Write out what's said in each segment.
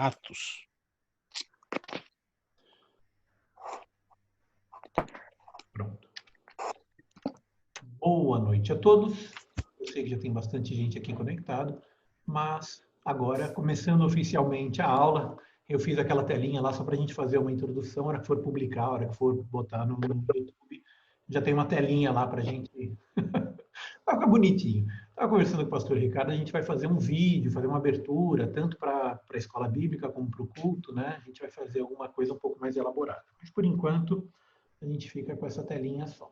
Atos. Pronto. Boa noite a todos. Eu sei que já tem bastante gente aqui conectado, mas agora, começando oficialmente a aula, eu fiz aquela telinha lá só para a gente fazer uma introdução, a hora que for publicar, a hora que for botar no YouTube, já tem uma telinha lá para a gente... Vai ficar bonitinho. Estava conversando com o pastor Ricardo, a gente vai fazer um vídeo, fazer uma abertura, tanto para a escola bíblica como para o culto, né? A gente vai fazer alguma coisa um pouco mais elaborada. Mas, por enquanto, a gente fica com essa telinha só.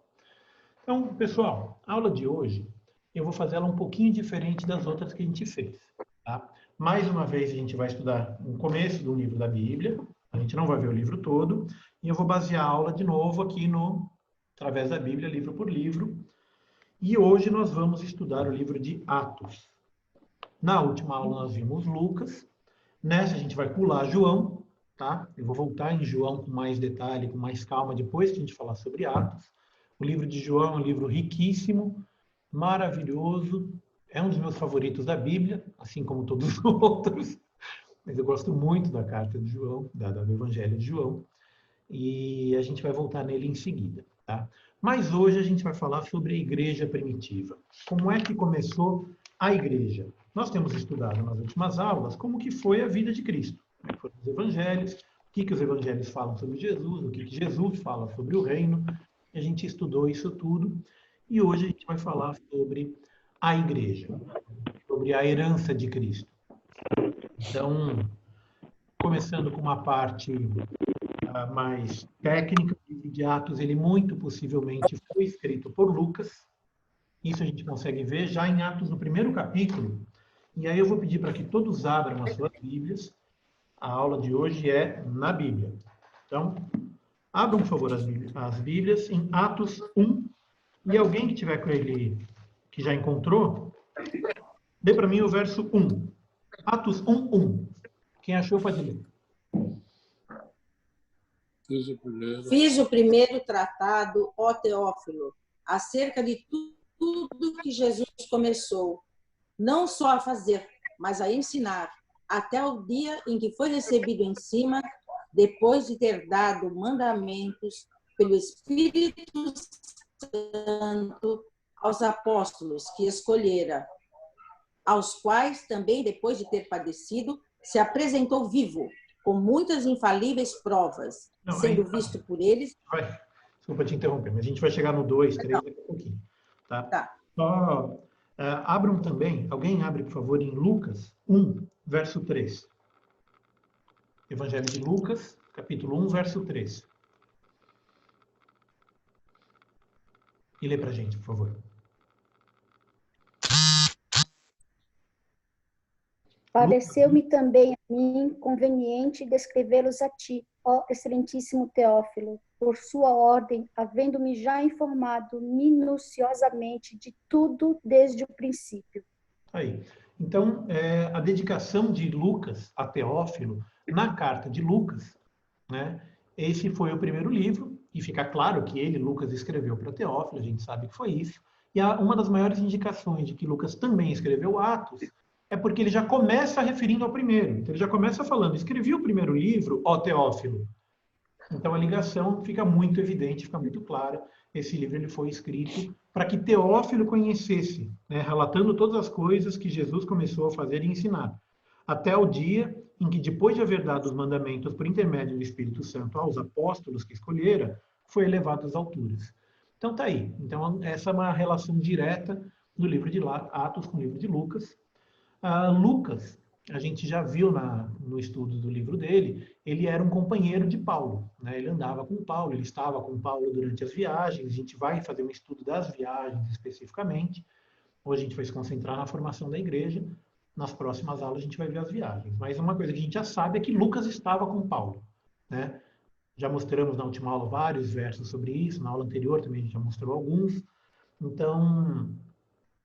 Então, pessoal, a aula de hoje, eu vou fazer ela um pouquinho diferente das outras que a gente fez, tá? Mais uma vez, a gente vai estudar o começo do livro da Bíblia, a gente não vai ver o livro todo, e eu vou basear a aula de novo aqui no, através da Bíblia, livro por livro, e hoje nós vamos estudar o livro de Atos. Na última aula nós vimos Lucas, nessa a gente vai pular João, tá? Eu vou voltar em João com mais detalhe, com mais calma, depois que a gente falar sobre Atos. O livro de João é um livro riquíssimo, maravilhoso, é um dos meus favoritos da Bíblia, assim como todos os outros, mas eu gosto muito da carta de João, do Evangelho de João, e a gente vai voltar nele em seguida, tá? Mas hoje a gente vai falar sobre a igreja primitiva. Como é que começou a igreja? Nós temos estudado nas últimas aulas como que foi a vida de Cristo, como foram os evangelhos, o que os evangelhos falam sobre Jesus, o que Jesus fala sobre o reino, a gente estudou isso tudo, e hoje a gente vai falar sobre a igreja, sobre a herança de Cristo. Então, começando com uma parte mais técnica, o livro de Atos, ele muito possivelmente foi escrito por Lucas. Isso a gente consegue ver já em Atos, no primeiro capítulo. E aí eu vou pedir para que todos abram as suas Bíblias. A aula de hoje é na Bíblia. Então, abram, por favor, as Bíblias em Atos 1. E alguém que tiver com ele, que já encontrou, dê para mim o verso 1. Atos 1, 1. Quem achou pode ler. Fiz o primeiro tratado, ó Teófilo, acerca de tudo que Jesus começou, não só a fazer, mas a ensinar, até o dia em que foi recebido em cima, depois de ter dado mandamentos pelo Espírito Santo aos apóstolos que escolhera, aos quais também, depois de ter padecido, se apresentou vivo, com muitas infalíveis provas, sendo visto por eles... Desculpa te interromper, mas a gente vai chegar no 2, 3 daqui a pouquinho. Tá? Só abram também, alguém abre, por favor, em Lucas 1, verso 3. Evangelho de Lucas, capítulo 1, verso 3. E lê para a gente, por favor. Pareceu-me também a mim conveniente descrevê-los a ti, ó excelentíssimo Teófilo, por sua ordem, havendo-me já informado minuciosamente de tudo desde o princípio. Aí. Então, a dedicação de Lucas a Teófilo, na carta de Lucas, né? Esse foi o primeiro livro, e fica claro que ele, Lucas, escreveu para Teófilo, a gente sabe que foi isso. E uma das maiores indicações de que Lucas também escreveu Atos é porque ele já começa referindo ao primeiro. Então, ele já começa falando, escrevi o primeiro livro, ó Teófilo. Então, a ligação fica muito evidente, fica muito clara. Esse livro ele foi escrito para que Teófilo conhecesse, né, relatando todas as coisas que Jesus começou a fazer e ensinar. Até o dia em que, depois de haver dado os mandamentos por intermédio do Espírito Santo aos apóstolos que escolhera, foi elevado às alturas. Então, tá aí. Então, essa é uma relação direta do livro de Atos com o livro de Lucas. Lucas, a gente já viu no estudo do livro dele, ele era um companheiro de Paulo, né? Ele andava com Paulo, ele estava com Paulo durante as viagens, a gente vai fazer um estudo das viagens especificamente. Hoje a gente vai se concentrar na formação da igreja, nas próximas aulas a gente vai ver as viagens. Mas uma coisa que a gente já sabe é que Lucas estava com Paulo, né? Já mostramos na última aula vários versos sobre isso, na aula anterior também a gente já mostrou alguns. Então,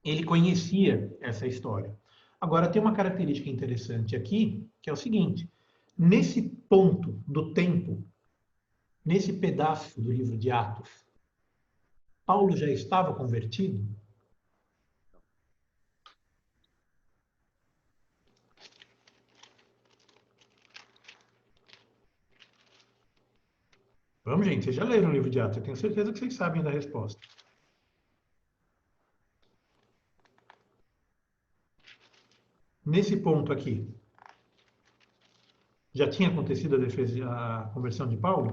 ele conhecia essa história. Agora, tem uma característica interessante aqui, que é o seguinte: nesse ponto do tempo, nesse pedaço do livro de Atos, Paulo já estava convertido? Vamos, gente, vocês já leram o livro de Atos, eu tenho certeza que vocês sabem da resposta. Nesse ponto aqui, já tinha acontecido a conversão de Paulo?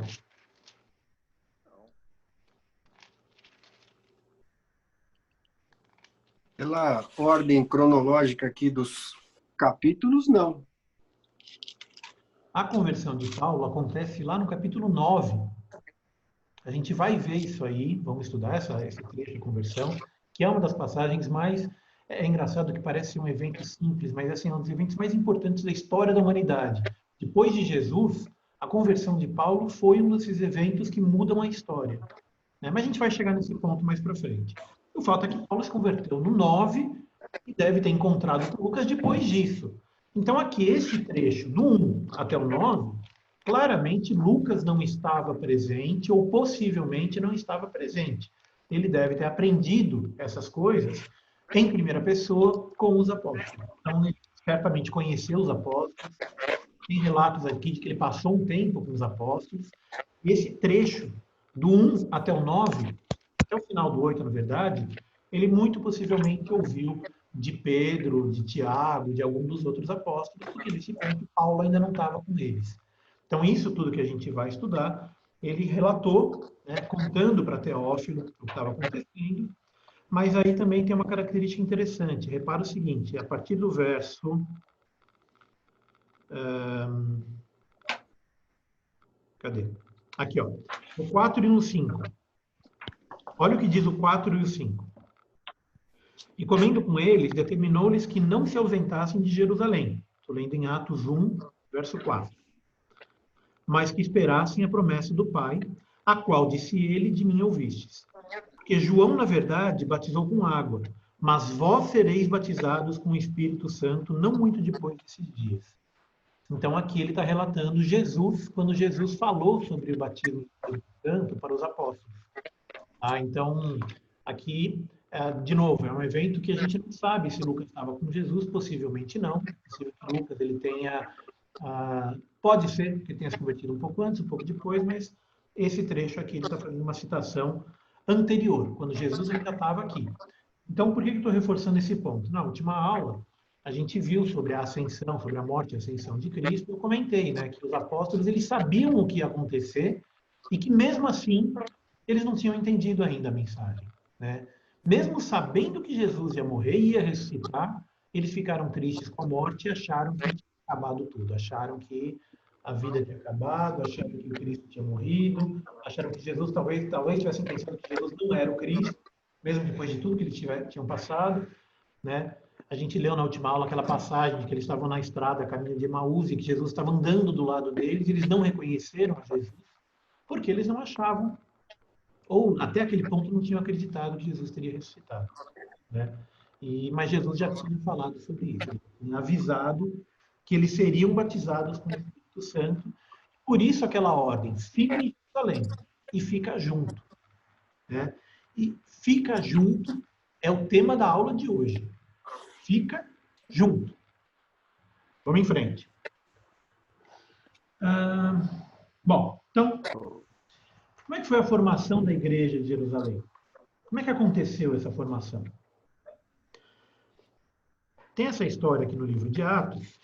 Pela ordem cronológica aqui dos capítulos, não. A conversão de Paulo acontece lá no capítulo 9. A gente vai ver isso aí, vamos estudar esse trecho de conversão, que é uma das passagens mais... É engraçado que parece um evento simples, mas assim, é um dos eventos mais importantes da história da humanidade. Depois de Jesus, a conversão de Paulo foi um desses eventos que mudam a história. Né? Mas a gente vai chegar nesse ponto mais para frente. O fato é que Paulo se converteu no 9 e deve ter encontrado com Lucas depois disso. Então, aqui, esse trecho, do 1 até o 9, claramente Lucas não estava presente ou possivelmente não estava presente. Ele deve ter aprendido essas coisas em primeira pessoa com os apóstolos. Então, ele certamente conheceu os apóstolos. Tem relatos aqui de que ele passou um tempo com os apóstolos. E esse trecho, do 1 até o 9, até o final do 8, na verdade, ele muito possivelmente ouviu de Pedro, de Tiago, de algum dos outros apóstolos, porque nesse ponto Paulo ainda não estava com eles. Então, isso tudo que a gente vai estudar, ele relatou, né, contando para Teófilo o que estava acontecendo, mas aí também tem uma característica interessante. Repara o seguinte, a partir do verso... cadê? Aqui, ó. O 4 e no 5. Olha o que diz o 4 e o 5. E comendo com eles, determinou-lhes que não se ausentassem de Jerusalém. Estou lendo em Atos 1, verso 4. Mas que esperassem a promessa do Pai, a qual disse ele, de mim ouvistes. Porque João, na verdade, batizou com água, mas vós sereis batizados com o Espírito Santo não muito depois desses dias. Então, aqui ele está relatando Jesus, quando Jesus falou sobre o batismo do Espírito Santo para os apóstolos. Então, aqui, de novo, é um evento que a gente não sabe se Lucas estava com Jesus, possivelmente não. Se Lucas ele tenha... pode ser que tenha se convertido um pouco antes, um pouco depois, mas esse trecho aqui ele está fazendo uma citação anterior, quando Jesus ainda estava aqui. Então, por que eu estou reforçando esse ponto? Na última aula, a gente viu sobre a ascensão, sobre a morte e a ascensão de Cristo. Eu comentei, né, que os apóstolos eles sabiam o que ia acontecer e que, mesmo assim, eles não tinham entendido ainda a mensagem. Né? Mesmo sabendo que Jesus ia morrer e ia ressuscitar, eles ficaram tristes com a morte e acharam que tinha acabado tudo. Acharam que a vida tinha acabado, acharam que o Cristo tinha morrido, acharam que Jesus, talvez tivessem pensado que Jesus não era o Cristo, mesmo depois de tudo que eles tinham passado. Né? A gente leu na última aula aquela passagem que eles estavam na estrada, caminho de Emaús, e que Jesus estava andando do lado deles, e eles não reconheceram a Jesus, porque eles não achavam, ou até aquele ponto não tinham acreditado que Jesus teria ressuscitado. Né? Mas Jesus já tinha falado sobre isso, ele tinha avisado que eles seriam batizados com o Espírito Santo. Por isso aquela ordem, fica em Jerusalém e fica junto. Né? E fica junto é o tema da aula de hoje. Fica junto. Vamos em frente. Bom, então, como é que foi a formação da igreja de Jerusalém? Como é que aconteceu essa formação? Tem essa história aqui no livro de Atos,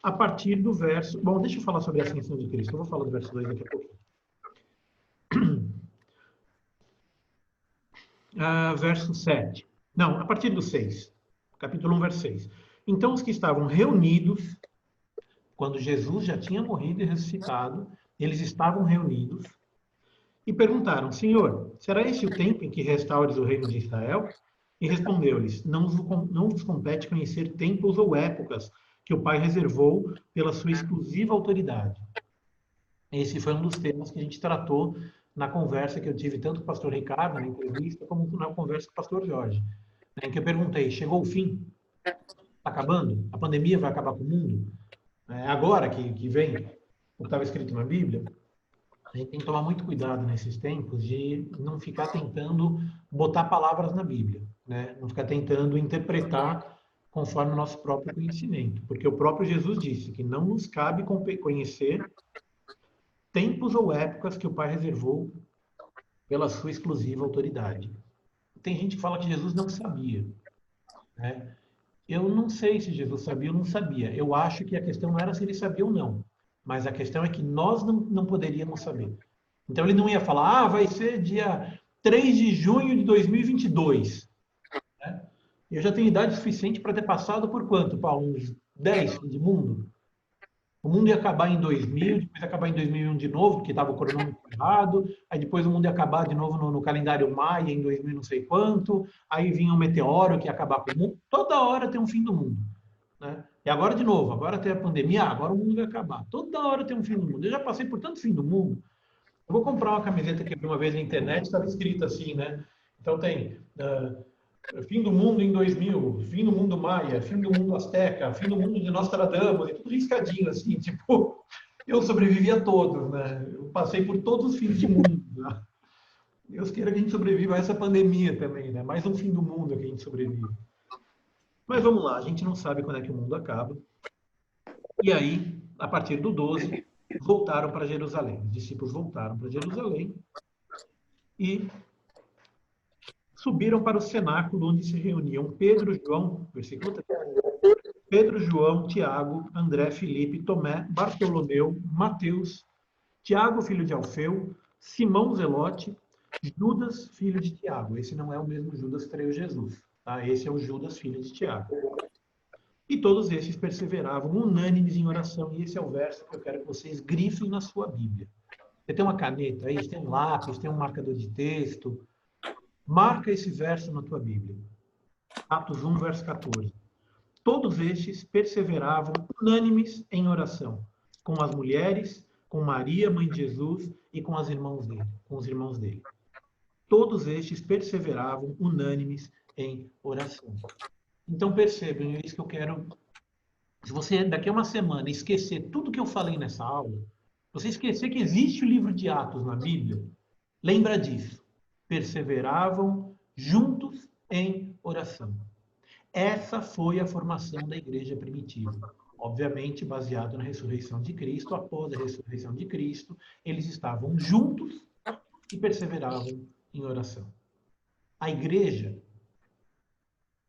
a partir do verso... Bom, deixa eu falar sobre a ascensão de Cristo. Eu vou falar do verso 2 daqui a pouquinho. Verso 7. Não, a partir do 6. Capítulo 1, verso 6. Então, os que estavam reunidos, quando Jesus já tinha morrido e ressuscitado, eles estavam reunidos e perguntaram, Senhor, será esse o tempo em que restaures o reino de Israel? E respondeu-lhes, não vos compete conhecer tempos ou épocas que o Pai reservou pela sua exclusiva autoridade. Esse foi um dos temas que a gente tratou na conversa que eu tive tanto com o pastor Ricardo, na entrevista, como na conversa com o pastor Jorge, em que eu perguntei, chegou o fim? Está acabando? A pandemia vai acabar com o mundo? Agora que vem o que estava escrito na Bíblia? A gente tem que tomar muito cuidado nesses tempos de não ficar tentando botar palavras na Bíblia, né? Não ficar tentando interpretar conforme o nosso próprio conhecimento, porque o próprio Jesus disse que não nos cabe conhecer tempos ou épocas que o Pai reservou pela sua exclusiva autoridade. Tem gente que fala que Jesus não sabia, né? Eu não sei se Jesus sabia ou não sabia. Eu acho que a questão não era se ele sabia ou não, mas a questão é que nós não poderíamos saber. Então ele não ia falar, vai ser dia 3 de junho de 2022. Né? Eu já tenho idade suficiente para ter passado por quanto, Paulo? Uns 10 de mundo? O mundo ia acabar em 2000, depois ia acabar em 2001 de novo, porque estava o cronômetro errado, aí depois o mundo ia acabar de novo no calendário Maia, em 2000 não sei quanto, aí vinha um meteoro que ia acabar com o mundo. Toda hora tem um fim do mundo. Né? E agora de novo, agora tem a pandemia, agora o mundo vai acabar. Toda hora tem um fim do mundo. Eu já passei por tanto fim do mundo. Eu vou comprar uma camiseta que eu vi uma vez na internet, estava escrito assim, né? Então tem fim do mundo em 2000, fim do mundo maia, fim do mundo azteca, fim do mundo de Nostradamus, e tudo riscadinho assim, tipo, eu sobrevivi a todos, né? Eu passei por todos os fins de mundo. Né? Deus queira que a gente sobreviva a essa pandemia também, né? Mais um fim do mundo que a gente sobrevive. Mas vamos lá, a gente não sabe quando é que o mundo acaba. E aí, a partir do 12, voltaram para Jerusalém. Os discípulos voltaram para Jerusalém e subiram para o cenáculo onde se reuniam Pedro, João, versículo 3, Pedro, João, Tiago, André, Filipe, Tomé, Bartolomeu, Mateus, Tiago, filho de Alfeu, Simão Zelote, Judas, filho de Tiago. Esse não é o mesmo Judas que traiu Jesus. Tá? Esse é o Judas, filho de Tiago. E todos esses perseveravam unânimes em oração. E esse é o verso que eu quero que vocês grifem na sua Bíblia. Você tem uma caneta aí, você tem um lápis, tem um marcador de texto. Marca esse verso na tua Bíblia. Atos 1, verso 14. Todos estes perseveravam unânimes em oração, com as mulheres, com Maria, mãe de Jesus, e com os irmãos dele. Todos estes perseveravam unânimes em oração. Então percebam, é isso que eu quero. Se você daqui a uma semana esquecer tudo que eu falei nessa aula, você esquecer que existe o livro de Atos na Bíblia, lembra disso. Perseveravam juntos em oração. Essa foi a formação da igreja primitiva. Obviamente, baseado na ressurreição de Cristo. Após a ressurreição de Cristo, eles estavam juntos e perseveravam em oração. A igreja,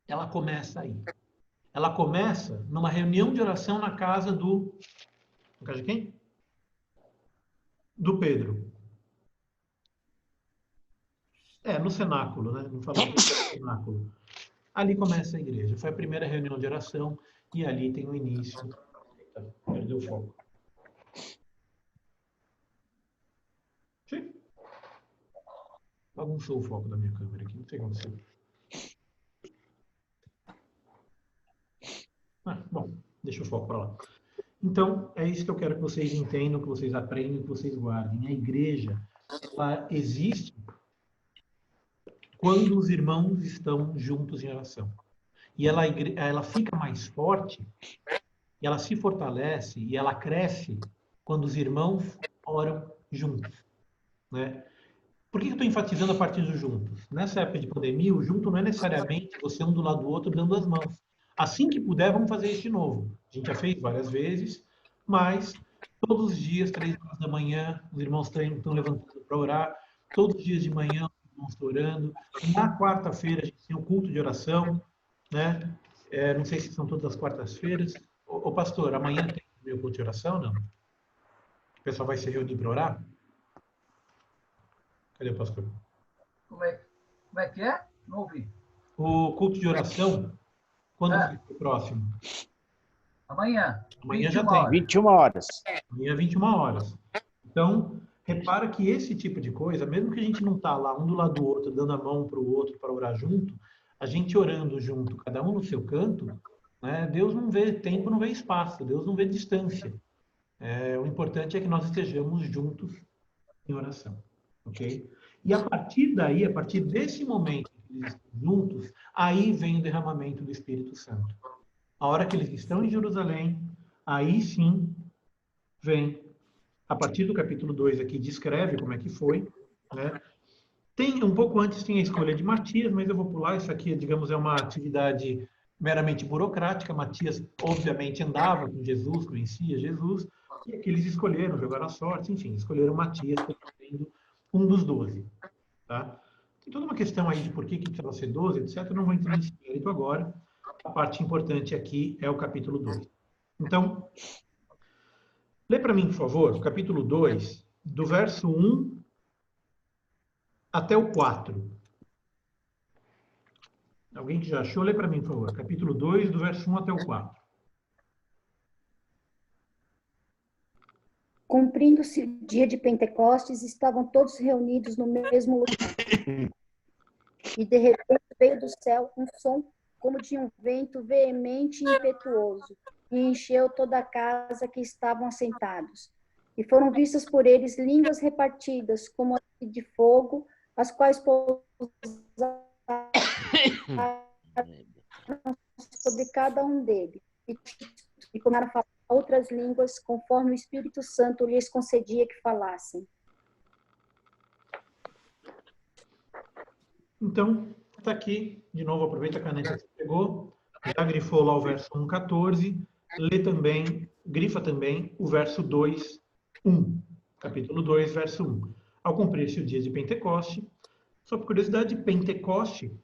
ela começa aí. Ela começa numa reunião de oração na casa do... Na casa de quem? Do Pedro. No cenáculo, né? Não falou no cenáculo. Ali começa a igreja. Foi a primeira reunião de oração e ali tem o início. Eita, perdeu o foco. Sim. Bagunçou o foco da minha câmera aqui. Não sei o que aconteceu. Bom, deixa o foco para lá. Então, é isso que eu quero que vocês entendam, que vocês aprendam, que vocês guardem. A igreja, ela existe quando os irmãos estão juntos em oração. E ela fica mais forte, e ela se fortalece, e ela cresce quando os irmãos oram juntos. Né? Por que eu estou enfatizando a partir do juntos? Nessa época de pandemia, o junto não é necessariamente você um do lado do outro dando as mãos. Assim que puder, vamos fazer isso de novo. A gente já fez várias vezes, mas todos os dias, 3 horas da manhã, os irmãos estão levantando para orar. Todos os dias de manhã, irmãos estão orando. Na quarta-feira, a gente tem um culto de oração, né? Não sei se são todas as quartas-feiras. Ô, pastor, amanhã tem o meu culto de oração, não? O pessoal vai se reunir para orar? Cadê o pastor? Como é que é? Não ouvi. O culto de oração, quando é o próximo? Amanhã. Amanhã já tem. 21 horas. Amanhã, 21 horas. Então, repara que esse tipo de coisa, mesmo que a gente não está lá um do lado do outro, dando a mão para o outro para orar junto, a gente orando junto, cada um no seu canto, né, Deus não vê tempo, não vê espaço, Deus não vê distância. O importante é que nós estejamos juntos em oração. Ok? E a partir daí, a partir desse momento que eles estão juntos, aí vem o derramamento do Espírito Santo. A hora que eles estão em Jerusalém, aí sim vem, a partir do capítulo 2 aqui, descreve como é que foi, né? Tem, um pouco antes tem a escolha de Matias, mas eu vou pular, isso aqui, digamos, é uma atividade meramente burocrática. Matias, obviamente, andava com Jesus, conhecia Jesus, E aqui eles escolheram, jogaram a sorte, enfim, escolheram Matias como sendo um dos 12. Tá? Tem toda uma questão aí de por que precisava ser 12, etc. Eu não vou entrar nesse mérito agora. A parte importante aqui é o capítulo 2. Então, lê para mim, por favor, o capítulo 2, do verso 1 até o 4. Alguém que já achou, lê para mim, por favor. Capítulo 2, do verso 1 até o 4. Cumprindo-se o dia de Pentecostes, estavam todos reunidos no mesmo lugar. E de repente veio do céu um som como de um vento veemente e impetuoso, e encheu toda a casa que estavam assentados. E foram vistas por eles línguas repartidas, como de fogo, as quais pousaram sobre cada um deles. E começaram a falar outras línguas, conforme o Espírito Santo lhes concedia que falassem. Então, está aqui, de novo, aproveita a caneta que você pegou, já grifou lá o verso 1,14, lê também, grifa também o verso 2, 1. Capítulo 2, verso 1. Ao cumprir-se o dia de Pentecoste, só por curiosidade, Pentecoste,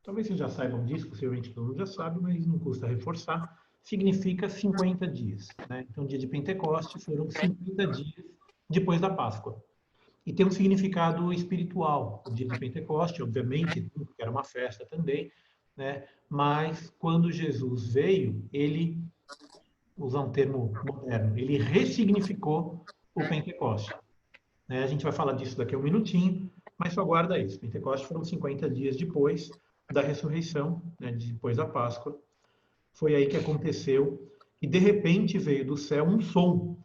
talvez vocês já saibam disso, possivelmente todo mundo já sabe, mas não custa reforçar, significa 50 dias. Né? Então, o dia de Pentecoste foram 50 dias depois da Páscoa. E tem um significado espiritual. O dia de Pentecoste, obviamente, porque era uma festa também, né? Mas quando Jesus veio, ele, usar um termo moderno, ele ressignificou o Pentecoste. Né? A gente vai falar disso daqui a um minutinho, mas só guarda isso. Pentecoste foram 50 dias depois da ressurreição, né? Depois da Páscoa. Foi aí que aconteceu, e de repente veio do céu um som,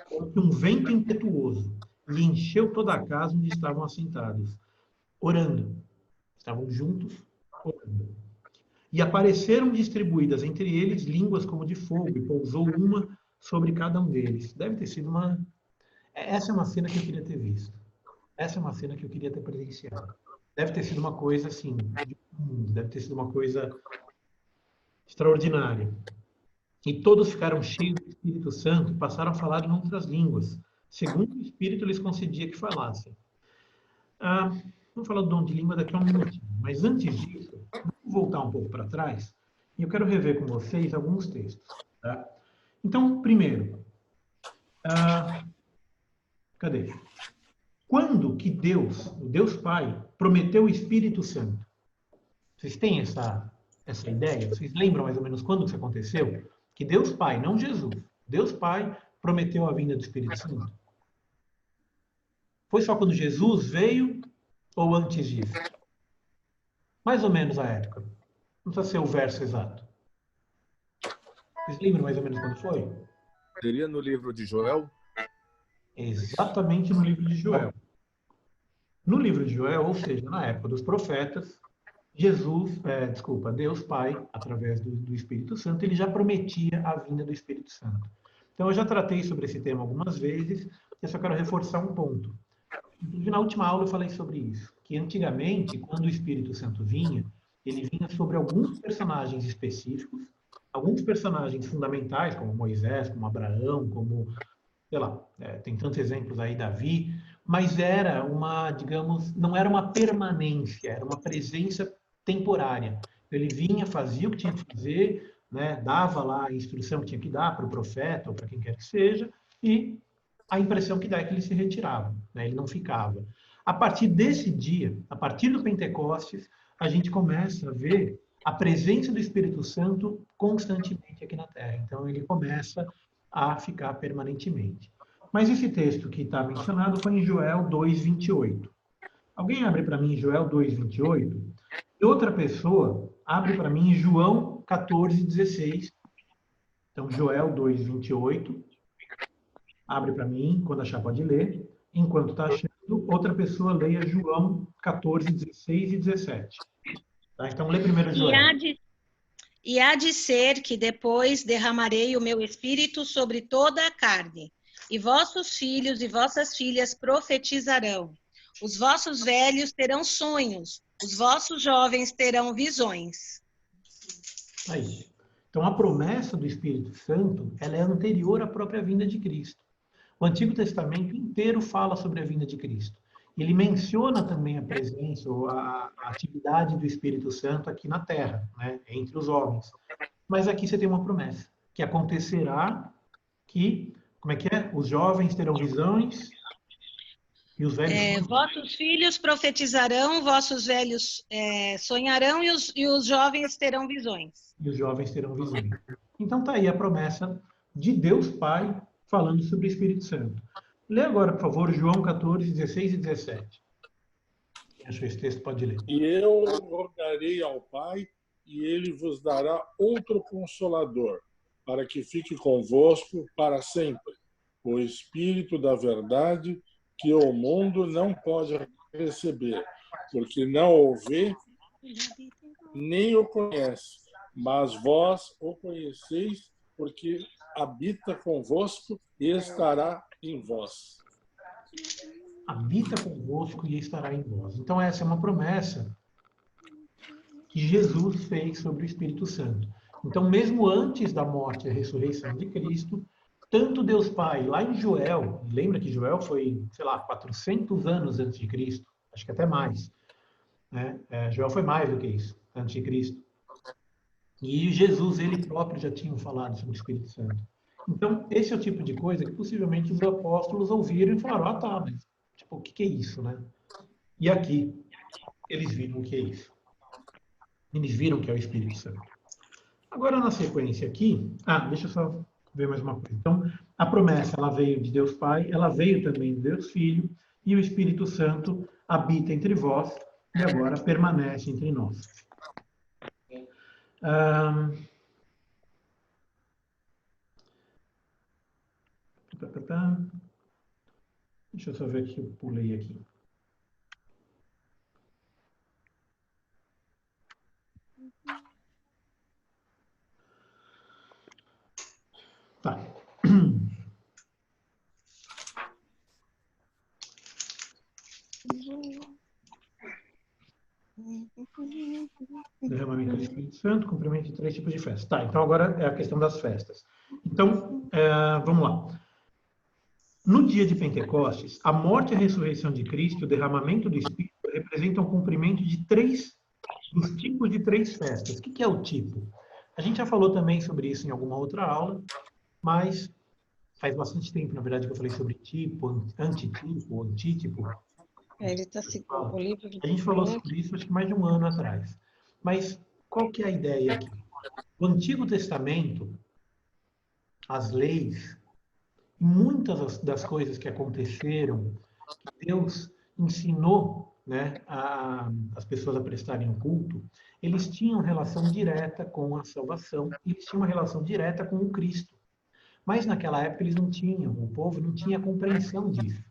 como um vento impetuoso, e encheu toda a casa onde estavam assentados, orando. Estavam juntos, orando. E apareceram distribuídas entre eles línguas como de fogo, e pousou uma sobre cada um deles. Deve ter sido uma... Essa é uma cena que eu queria ter visto. Essa é uma cena que eu queria ter presenciado. Deve ter sido uma coisa, assim, deve ter sido uma coisa extraordinária. E todos ficaram cheios do Espírito Santo e passaram a falar em outras línguas, segundo o Espírito lhes concedia que falassem. Vamos falar do dom de língua daqui a um minutinho. Mas antes disso, vamos voltar um pouco para trás e eu quero rever com vocês alguns textos. Tá? Então, primeiro, cadê? Quando que Deus, o Deus Pai, prometeu o Espírito Santo? Vocês têm essa ideia? Vocês lembram mais ou menos quando isso aconteceu? Que Deus Pai, não Jesus, Deus Pai prometeu a vinda do Espírito Santo. Foi só quando Jesus veio ou antes disso? Mais ou menos a época. Não precisa ser o verso exato. Vocês lembram mais ou menos quando foi? Seria no livro de Joel? Exatamente no livro de Joel. No livro de Joel, ou seja, na época dos profetas, Deus Pai, através do Espírito Santo, ele já prometia a vinda do Espírito Santo. Então, eu já tratei sobre esse tema algumas vezes, eu só quero reforçar um ponto. Inclusive, na última aula eu falei sobre isso, que antigamente, quando o Espírito Santo vinha, ele vinha sobre alguns personagens específicos, alguns personagens fundamentais, como Moisés, como Abraão, como, sei lá, tem tantos exemplos aí, Davi, mas era uma, digamos, não era uma permanência, era uma presença temporária. Ele vinha, fazia o que tinha que fazer, né, dava lá a instrução que tinha que dar para o profeta ou para quem quer que seja, e a impressão que dá é que ele se retirava, né, ele não ficava. A partir desse dia, a partir do Pentecostes, a gente começa a ver a presença do Espírito Santo constantemente aqui na Terra. Então, ele começa a ficar permanentemente. Mas esse texto que está mencionado foi em Joel 2:28. Alguém abre para mim Joel 2:28? E outra pessoa abre para mim João 14:16. Então, Joel 2:28. Abre para mim, quando achar pode ler. Enquanto está achando, outra pessoa leia João 14:16 e 17. Tá? Então, lê primeiro Joel. E há de ser que depois derramarei o meu espírito sobre toda a carne, e vossos filhos e vossas filhas profetizarão. Os vossos velhos terão sonhos, os vossos jovens terão visões. Aí. Então, a promessa do Espírito Santo, ela é anterior à própria vinda de Cristo. O Antigo Testamento inteiro fala sobre a vinda de Cristo. Ele menciona também a presença ou a atividade do Espírito Santo aqui na Terra, né, entre os homens. Mas aqui você tem uma promessa, que acontecerá que, como é que é? Os jovens terão visões e os velhos... Vossos filhos profetizarão, vossos velhos sonharão e os jovens terão visões. E os jovens terão visões. Então tá aí a promessa de Deus Pai falando sobre o Espírito Santo. Lê agora, por favor, João 14, 16 e 17. Quem achou esse texto pode ler. E eu rogarei ao Pai, e ele vos dará outro Consolador, para que fique convosco para sempre, o Espírito da verdade, que o mundo não pode receber, porque não o vê, nem o conhece, mas vós o conheceis, porque habita convosco e estará em vós. Habita convosco e estará em vós. Então essa é uma promessa que Jesus fez sobre o Espírito Santo. Então, mesmo antes da morte e a ressurreição de Cristo, tanto Deus Pai, lá em Joel, lembra que Joel foi, sei lá, 400 anos antes de Cristo, acho que até mais, né? Joel foi mais do que isso, antes de Cristo. E Jesus, ele próprio, já tinha falado sobre o Espírito Santo. Então, esse é o tipo de coisa que possivelmente os apóstolos ouviram e falaram, ah, tá, mas tipo, o que é isso, né? E aqui, eles viram o que é isso. Eles viram que é o Espírito Santo. Agora, na sequência aqui... deixa eu só ver mais uma coisa. Então, a promessa, ela veio de Deus Pai, ela veio também de Deus Filho, e o Espírito Santo habita entre vós e agora permanece entre nós. Deixa eu só ver aqui, eu pulei aqui. Tá. Derramamento do Espírito Santo, cumprimento de 3 tipos de festas. Tá, então agora é a questão das festas. Então, vamos lá. No dia de Pentecostes, a morte e a ressurreição de Cristo e o derramamento do Espírito representam o cumprimento de dos tipos de 3 festas. O que é o tipo? A gente já falou também sobre isso em alguma outra aula, mas faz bastante tempo, na verdade, que eu falei sobre tipo, antitipo, antítipo. Ele está citando o livro A gente falou sobre isso, acho que mais de 1 ano atrás. Mas qual que é a ideia aqui? O Antigo Testamento, as leis, muitas das coisas que aconteceram, que Deus ensinou, né, as pessoas a prestarem um culto, eles tinham relação direta com a salvação, eles tinham uma relação direta com o Cristo. Mas naquela época eles não tinham, o povo não tinha compreensão disso.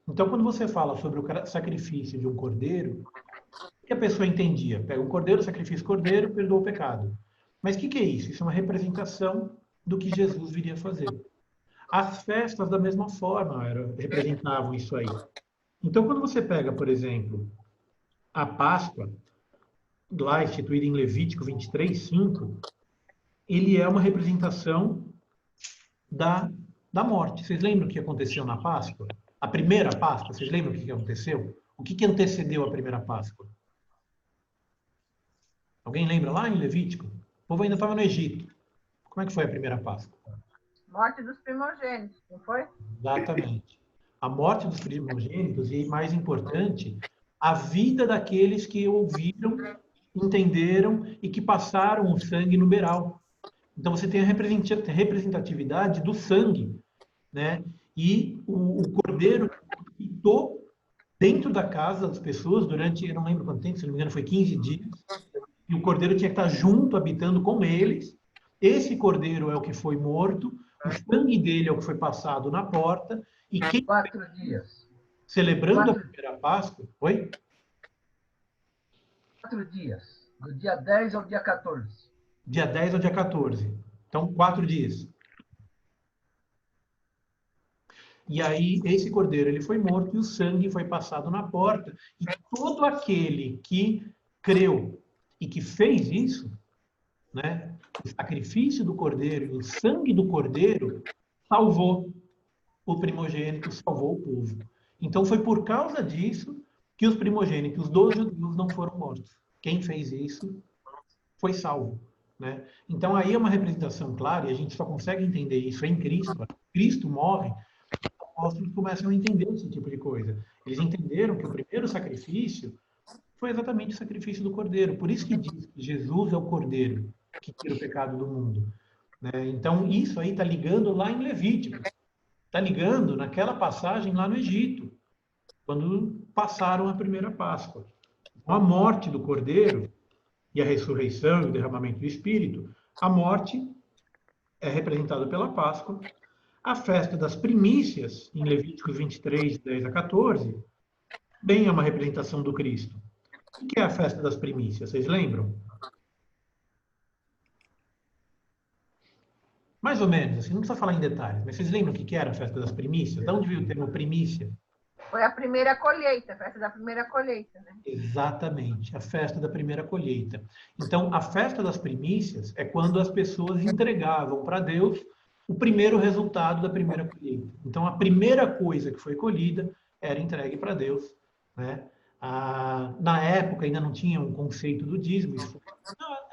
Então, quando você fala sobre o sacrifício de um cordeiro, o que a pessoa entendia? Pega um cordeiro, sacrifício cordeiro, perdoa o pecado. Mas o que é isso? Isso é uma representação do que Jesus viria fazer. As festas, da mesma forma, representavam isso aí. Então, quando você pega, por exemplo, a Páscoa, lá instituída em Levítico 23:5, ele é uma representação da morte. Vocês lembram o que aconteceu na Páscoa? A primeira Páscoa, vocês lembram o que aconteceu? O que antecedeu a primeira Páscoa? Alguém lembra lá em Levítico? O povo ainda estava no Egito. Como é que foi a primeira Páscoa? Morte dos primogênitos, não foi? Exatamente. A morte dos primogênitos e, mais importante, a vida daqueles que ouviram, entenderam e que passaram o sangue no beiral. Então, você tem a representatividade do sangue, né? E o cordeiro habitou dentro da casa das pessoas durante, eu não lembro quanto tempo, se não me engano, foi 15 dias. E o cordeiro tinha que estar junto, habitando com eles. Esse cordeiro é o que foi morto, o sangue dele é o que foi passado na porta. E quem 4 dias. Celebrando a primeira Páscoa, oi? 4 dias. Do dia 10 ao dia 14. Dia 10 ao dia 14. Então, 4 dias. E aí, esse cordeiro ele foi morto e o sangue foi passado na porta. E todo aquele que creu e que fez isso, né, o sacrifício do cordeiro e o sangue do cordeiro salvou. o primogênito salvou o povo. Então foi por causa disso que os primogênitos dos judeus não foram mortos. Quem fez isso foi salvo, né? Então aí é uma representação clara, e a gente só consegue entender isso em Cristo. Cristo morre, os apóstolos começam a entender esse tipo de coisa. Eles entenderam que o primeiro sacrifício foi exatamente o sacrifício do Cordeiro. Por isso que diz que Jesus é o Cordeiro que tira o pecado do mundo, né? Então isso aí está ligando lá em Levítico. Está ligando naquela passagem lá no Egito, quando passaram a primeira Páscoa. Com a morte do Cordeiro e a ressurreição e o derramamento do Espírito, a morte é representada pela Páscoa. A festa das primícias, em Levíticos 23, 10 a 14, bem é uma representação do Cristo. O que é a festa das primícias? Vocês lembram? Mais ou menos, assim, não precisa falar em detalhes, mas vocês lembram o que era a festa das primícias? De onde veio o termo primícia? Foi a primeira colheita, a festa da primeira colheita, né? Exatamente, a festa da primeira colheita. Então, a festa das primícias é quando as pessoas entregavam para Deus o primeiro resultado da primeira colheita. Então, a primeira coisa que foi colhida era entregue para Deus, né? Na época ainda não tinha um conceito do dízimo, isso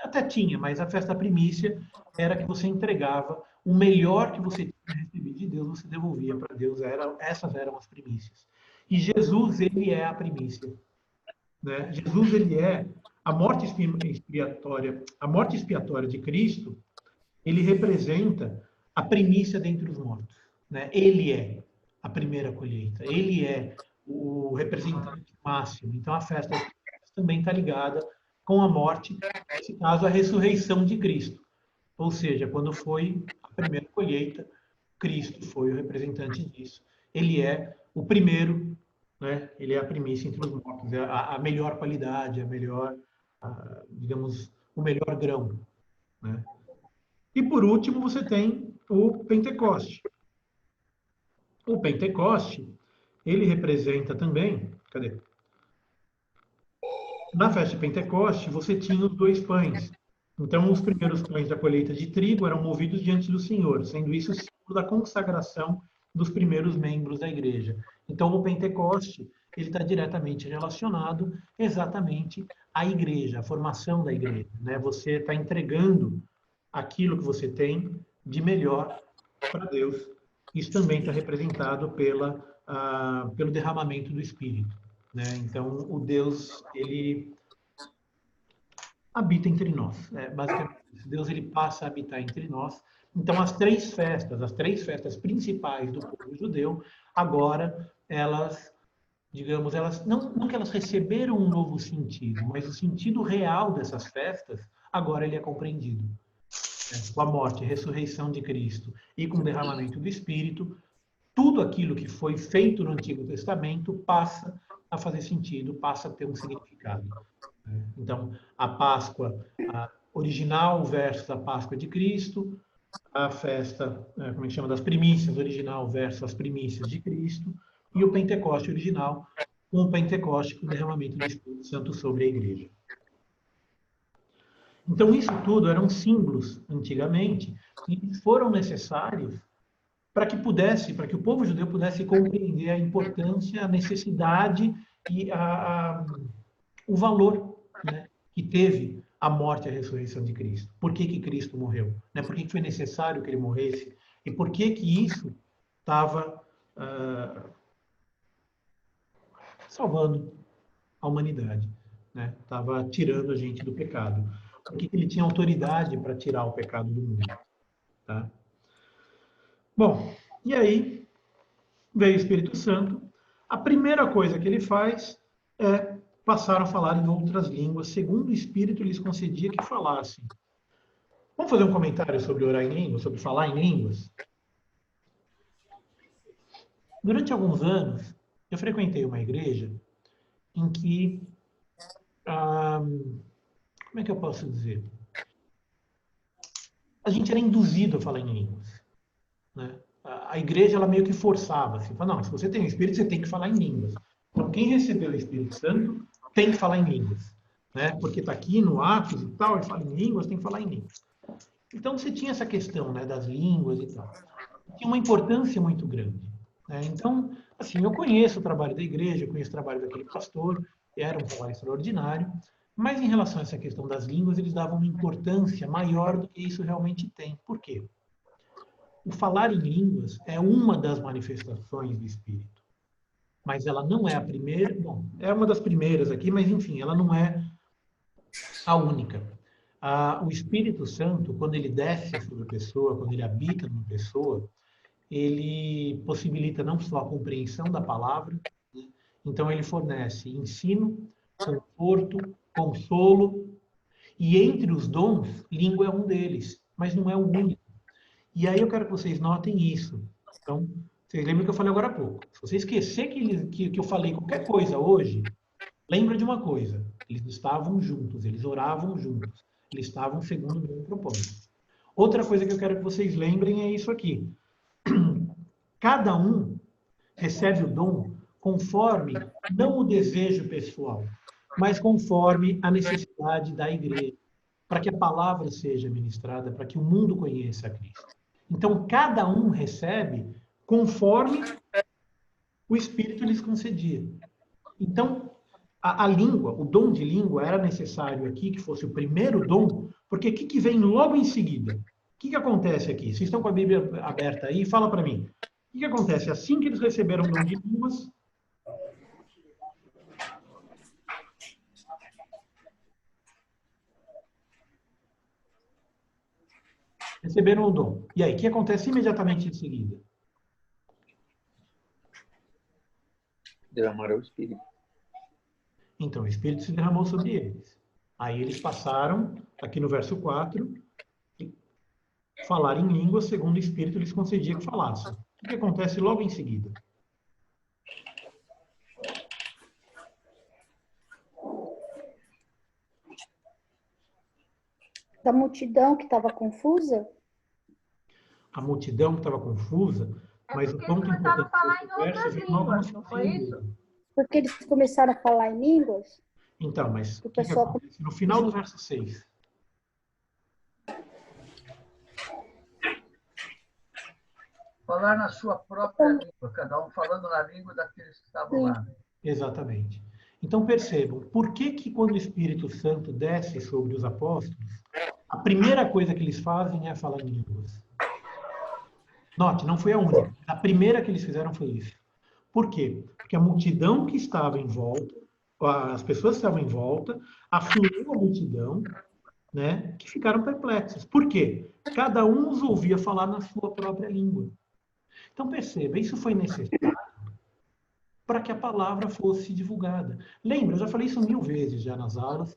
até tinha, mas a festa da primícia era que você entregava o melhor que você tinha recebido de Deus, você devolvia para Deus. Essas eram as primícias. E Jesus, ele é a primícia, né? Jesus, ele é a morte expiatória de Cristo. Ele representa a primícia dentre os mortos, né? Ele é a primeira colheita, ele é o representante máximo. Então, a festa também está ligada com a morte, nesse caso, a ressurreição de Cristo. Ou seja, quando foi a primeira colheita, Cristo foi o representante disso. Ele é o primeiro, né? Ele é a primícia entre os mortos, é a melhor qualidade, digamos, o melhor grão, né? E, por último, você tem o Pentecoste. O Pentecoste, ele representa também... Cadê? Na festa de Pentecoste, você tinha os 2 pães. Então, os primeiros pães da colheita de trigo eram movidos diante do Senhor, sendo isso o símbolo da consagração dos primeiros membros da igreja. Então, o Pentecoste, ele está diretamente relacionado exatamente à igreja, à formação da igreja, né? Você está entregando aquilo que você tem de melhor para Deus. Isso também está representado pelo derramamento do Espírito, né? Então, o Deus, ele habita entre nós, né? Basicamente, Deus, ele passa a habitar entre nós. Então, as três festas principais do povo judeu, agora, elas, digamos, não que elas receberam um novo sentido, mas o sentido real dessas festas, agora ele é compreendido. Com a morte e ressurreição de Cristo e com o derramamento do Espírito, tudo aquilo que foi feito no Antigo Testamento passa a fazer sentido, passa a ter um significado. Então, a Páscoa original versus a Páscoa de Cristo, a festa, como é que chama, das primícias original versus as primícias de Cristo, e o Pentecoste original, com o Pentecoste, com o derramamento do Espírito Santo sobre a igreja. Então, isso tudo eram símbolos, antigamente, que foram necessários para que o povo judeu pudesse compreender a importância, a necessidade e o valor, né, que teve a morte e a ressurreição de Cristo. Por que Cristo morreu? Né? Por que foi necessário que ele morresse? E por que isso estava salvando a humanidade, né? Estava tirando a gente do pecado. Por que ele tinha autoridade para tirar o pecado do mundo? Tá? Bom, e aí veio o Espírito Santo. A primeira coisa que ele faz é passar a falar em outras línguas, segundo o Espírito lhes concedia que falassem. Vamos fazer um comentário sobre orar em línguas, sobre falar em línguas? Durante alguns anos, eu frequentei uma igreja em que... como é que eu posso dizer? A gente era induzido a falar em línguas, né? A igreja, ela meio que forçava, assim, não, se você tem o Espírito, você tem que falar em línguas. Então, quem recebeu o Espírito Santo tem que falar em línguas, né? Porque está aqui no Atos e tal, e fala em línguas, tem que falar em línguas. Então, você tinha essa questão, né, das línguas e tal. Tinha uma importância muito grande. Então, assim, eu conheço o trabalho da igreja, eu conheço o trabalho daquele pastor, era um trabalho extraordinário, mas em relação a essa questão das línguas, eles davam uma importância maior do que isso realmente tem. Por quê? O falar em línguas é uma das manifestações do Espírito, mas ela não é a primeira, bom, é uma das primeiras aqui, mas enfim, ela não é a única. O Espírito Santo, quando ele desce sobre a pessoa, quando ele habita numa pessoa, ele possibilita não só a compreensão da palavra, né? Então ele fornece ensino, conforto, consolo, e entre os dons, língua é um deles, mas não é o único. E aí eu quero que vocês notem isso. Então, vocês lembram que eu falei agora há pouco. Se você esquecer que eu falei qualquer coisa hoje, lembra de uma coisa. Eles estavam juntos, eles oravam juntos. Eles estavam segundo o mesmo propósito. Outra coisa que eu quero que vocês lembrem é isso aqui. Cada um recebe o dom conforme, não o desejo pessoal, mas conforme a necessidade da igreja, para que a palavra seja ministrada, para que o mundo conheça a Cristo. Então, cada um recebe conforme o Espírito lhes concedia. Então, a língua, o dom de língua, era necessário aqui que fosse o primeiro dom, porque o que vem logo em seguida? O que acontece aqui? Vocês estão com a Bíblia aberta aí? Fala para mim. O que acontece? Assim que eles receberam o dom de línguas, receberam o dom. E aí, o que acontece imediatamente em seguida? Derramaram o Espírito. Então, o Espírito se derramou sobre eles. Aí eles passaram, aqui no verso 4, falar em línguas segundo o Espírito lhes concedia que falassem. O que acontece logo em seguida? Da multidão que estava confusa? A multidão que estava confusa, mas o ponto importante desse verso é logo no não foi isso? Porque eles começaram a falar em línguas? Então, mas o pessoal... acontece no final do verso 6? Falar na sua própria língua, cada um falando na língua daqueles que estavam lá. Exatamente. Então, percebam, por que quando o Espírito Santo desce sobre os apóstolos, a primeira coisa que eles fazem é falar em línguas? Note, não foi a única. A primeira que eles fizeram foi isso. Por quê? Porque a multidão que estava em volta, as pessoas que estavam em volta, afluiu a multidão, né, que ficaram perplexas. Por quê? Cada um os ouvia falar na sua própria língua. Então, perceba, isso foi necessário para que a palavra fosse divulgada. Lembra, eu já falei isso 1000 vezes já nas aulas.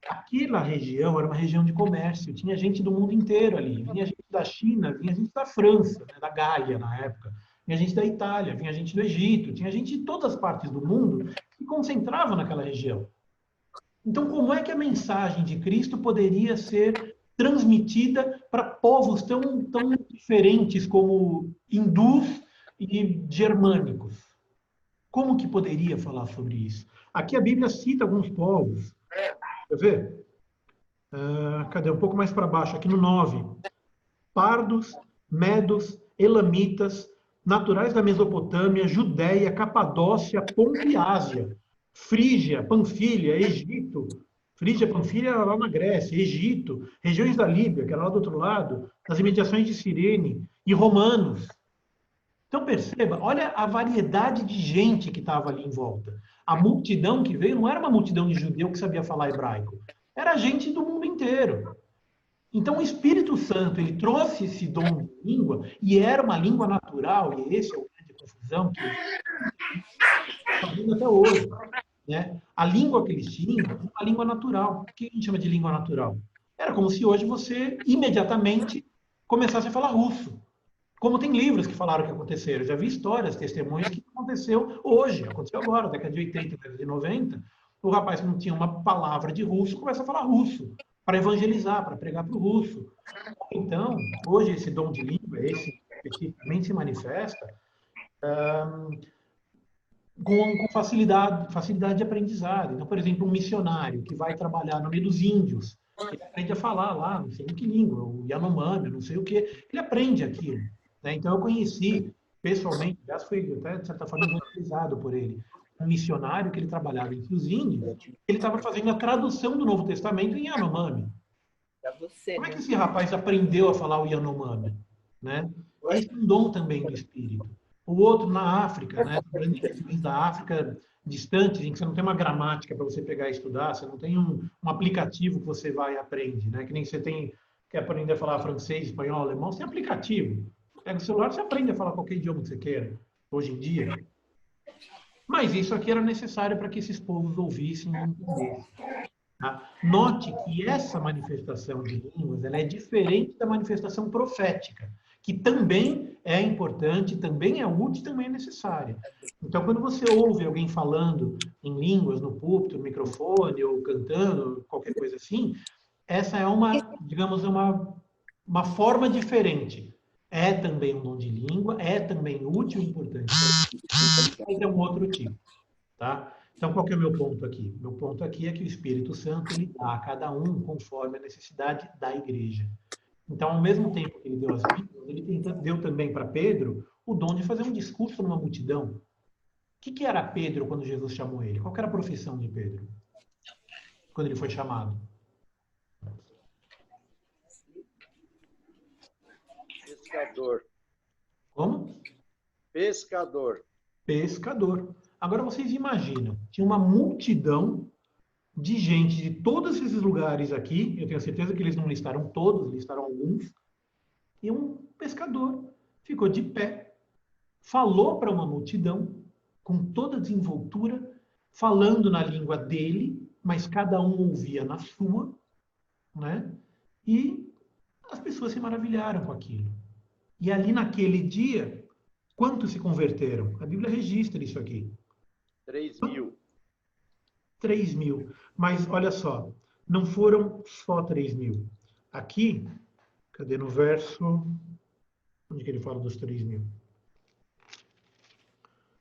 Aquela região era uma região de comércio, tinha gente do mundo inteiro ali. Vinha gente da China, vinha gente da França, né, da Gália na época. Vinha gente da Itália, vinha gente do Egito, tinha gente de todas as partes do mundo que concentrava naquela região. Então, como é que a mensagem de Cristo poderia ser transmitida para povos tão diferentes como hindus e germânicos? Como que poderia falar sobre isso? Aqui a Bíblia cita alguns povos. Quer ver? Cadê? Um pouco mais para baixo, aqui no 9. Pardos, medos, elamitas, naturais da Mesopotâmia, Judéia, Capadócia, Ponto e Ásia, Frígia, Panfilha, Egito. Frígia, Panfilha era lá na Grécia, Egito, regiões da Líbia, que era lá do outro lado, nas imediações de Cirene, e romanos. Então, perceba, olha a variedade de gente que estava ali em volta. A multidão que veio não era uma multidão de judeu que sabia falar hebraico. Era gente do mundo inteiro. Então, o Espírito Santo, ele trouxe esse dom de língua, e era uma língua natural, e esse é o grande confusão que está vendo até hoje. Né? A língua que eles tinham era uma língua natural. O que a gente chama de língua natural? Era como se hoje você, imediatamente, começasse a falar russo. Como tem livros que falaram que aconteceram. Eu já vi histórias, testemunhas que aconteceu hoje, aconteceu agora, década de 80, década de 90. O rapaz que não tinha uma palavra de russo começa a falar russo, para evangelizar, para pregar para o russo. Então, hoje esse dom de língua, esse especificamente se manifesta com facilidade de aprendizado. Então, por exemplo, um missionário que vai trabalhar no meio dos índios, ele aprende a falar lá, não sei em que língua, o Yanomami, não sei o que, ele aprende aquilo. Né? Então, eu conheci pessoalmente, aliás, foi até, de certa forma, evangelizado por ele. Um missionário que ele trabalhava entre os índios, ele estava fazendo a tradução do Novo Testamento em Yanomami. Como é que esse rapaz aprendeu a falar o Yanomami? Né? Esse é um dom também do Espírito. O outro na África, né? Grandes regiões da África distantes, em que você não tem uma gramática para você pegar e estudar, você não tem um aplicativo que você vai e aprende, né? Que nem você quer aprender a falar francês, espanhol, alemão, você tem aplicativo. Pega o celular, você aprende a falar qualquer idioma que você queira, hoje em dia. Mas isso aqui era necessário para que esses povos ouvissem e entendessem. Tá? Note que essa manifestação de línguas ela é diferente da manifestação profética, que também é importante, também é útil, também é necessária. Então, quando você ouve alguém falando em línguas no púlpito, no microfone, ou cantando, qualquer coisa assim, essa é digamos, uma forma diferente. É também um dom de língua, é também útil e importante, mas é um outro tipo, tá? Então, qual que é o meu ponto aqui? Meu ponto aqui é que o Espírito Santo ele dá a cada um conforme a necessidade da igreja. Então, ao mesmo tempo que ele deu as línguas, ele deu também para Pedro o dom de fazer um discurso numa multidão. O que era Pedro quando Jesus chamou ele? Qual era a profissão de Pedro quando ele foi chamado? Pescador. Como? Pescador. Pescador. Agora vocês imaginam, tinha uma multidão de gente de todos esses lugares aqui, eu tenho certeza que eles não listaram todos, listaram alguns, e um pescador ficou de pé, falou para uma multidão, com toda a desenvoltura, falando na língua dele, mas cada um ouvia na sua, né? E as pessoas se maravilharam com aquilo. E ali naquele dia, quantos se converteram? A Bíblia registra isso aqui. 3.000. 3.000. Mas, olha só, não foram só 3.000. Aqui, cadê no verso? Onde que ele fala dos 3.000?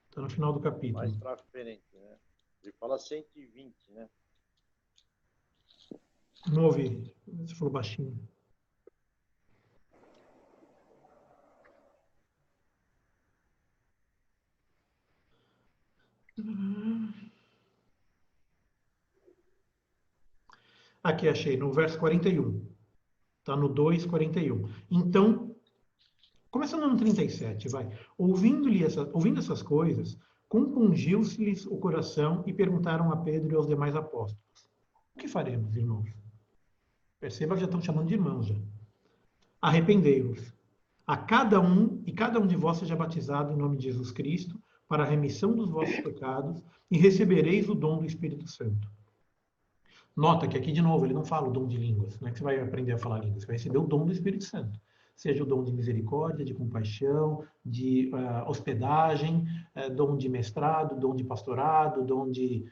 Está no final do capítulo. Mais para frente, né? Ele fala 120, né? Não ouvi. Você falou baixinho. Aqui achei, no verso 41. Está no 2:41. Então, começando no 37, vai. Ouvindo essas coisas, compungiu-se-lhes o coração e perguntaram a Pedro e aos demais apóstolos: o que faremos, irmãos? Perceba que já estão chamando de irmãos já. Arrependei-vos. A cada um de vós seja batizado em nome de Jesus Cristo para a remissão dos vossos pecados e recebereis o dom do Espírito Santo. Nota que aqui, de novo, ele não fala o dom de línguas. Não é que você vai aprender a falar línguas, você vai receber o dom do Espírito Santo. Seja o dom de misericórdia, de compaixão, de hospedagem, dom de mestrado, dom de pastorado, dom de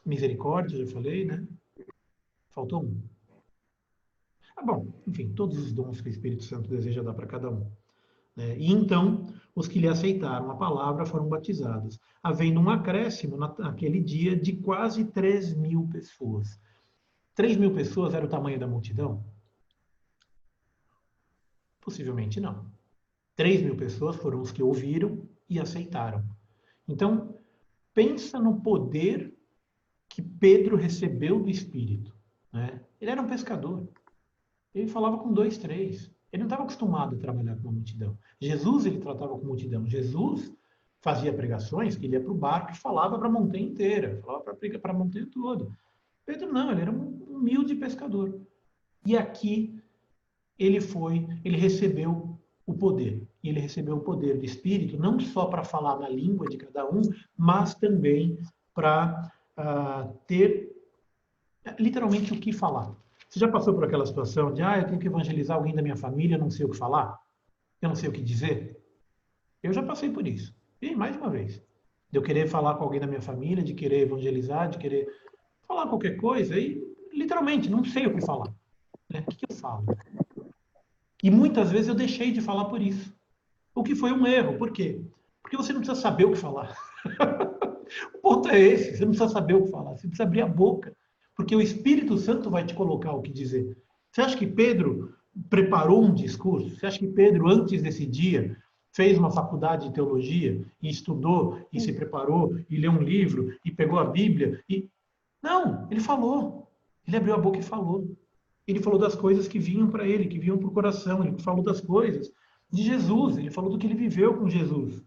misericórdia, já falei, né? Faltou um. Bom, enfim, todos os dons que o Espírito Santo deseja dar para cada um. E então, os que lhe aceitaram a palavra foram batizados, havendo um acréscimo naquele dia de quase 3.000 pessoas. 3.000 pessoas era o tamanho da multidão? Possivelmente não. 3.000 pessoas foram os que ouviram e aceitaram. Então, pensa no poder que Pedro recebeu do Espírito. Né? Ele era um pescador. Ele falava com 2, 3. Ele não estava acostumado a trabalhar com uma multidão. Jesus, ele tratava com multidão. Jesus fazia pregações que ele ia para o barco e falava para a montanha inteira, falava para a montanha toda. Pedro não, ele era um humilde pescador. E aqui ele recebeu o poder. E ele recebeu o poder do Espírito, não só para falar na língua de cada um, mas também para ter literalmente o que falar. Você já passou por aquela situação de, eu tenho que evangelizar alguém da minha família, eu não sei o que falar? Eu não sei o que dizer? Eu já passei por isso. E mais de uma vez. De eu querer falar com alguém da minha família, de querer evangelizar, de querer falar qualquer coisa e, literalmente, não sei o que falar. Né? O que eu falo? E muitas vezes eu deixei de falar por isso. O que foi um erro. Por quê? Porque você não precisa saber o que falar. O ponto é esse. Você não precisa saber o que falar. Você precisa abrir a boca. Porque o Espírito Santo vai te colocar o que dizer. Você acha que Pedro preparou um discurso? Você acha que Pedro, antes desse dia, fez uma faculdade de teologia e estudou e se preparou e leu um livro e pegou a Bíblia? Não, ele falou. Ele abriu a boca e falou. Ele falou das coisas que vinham para ele, que vinham para o coração. Ele falou das coisas de Jesus. Ele falou do que ele viveu com Jesus.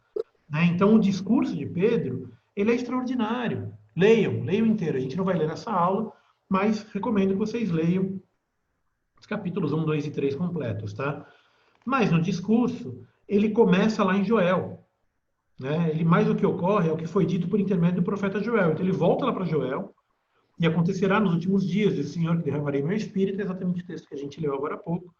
Né? Então, o discurso de Pedro, ele é extraordinário. Leiam inteiro. A gente não vai ler nessa aula, mas recomendo que vocês leiam os capítulos 1, 2 e 3 completos, tá? Mas no discurso, ele começa lá em Joel. Né? Ele, mais do que ocorre, é o que foi dito por intermédio do profeta Joel. Então, ele volta lá para Joel, e acontecerá nos últimos dias, diz o Senhor, que derramarei meu espírito, é exatamente o texto que a gente leu agora há pouco.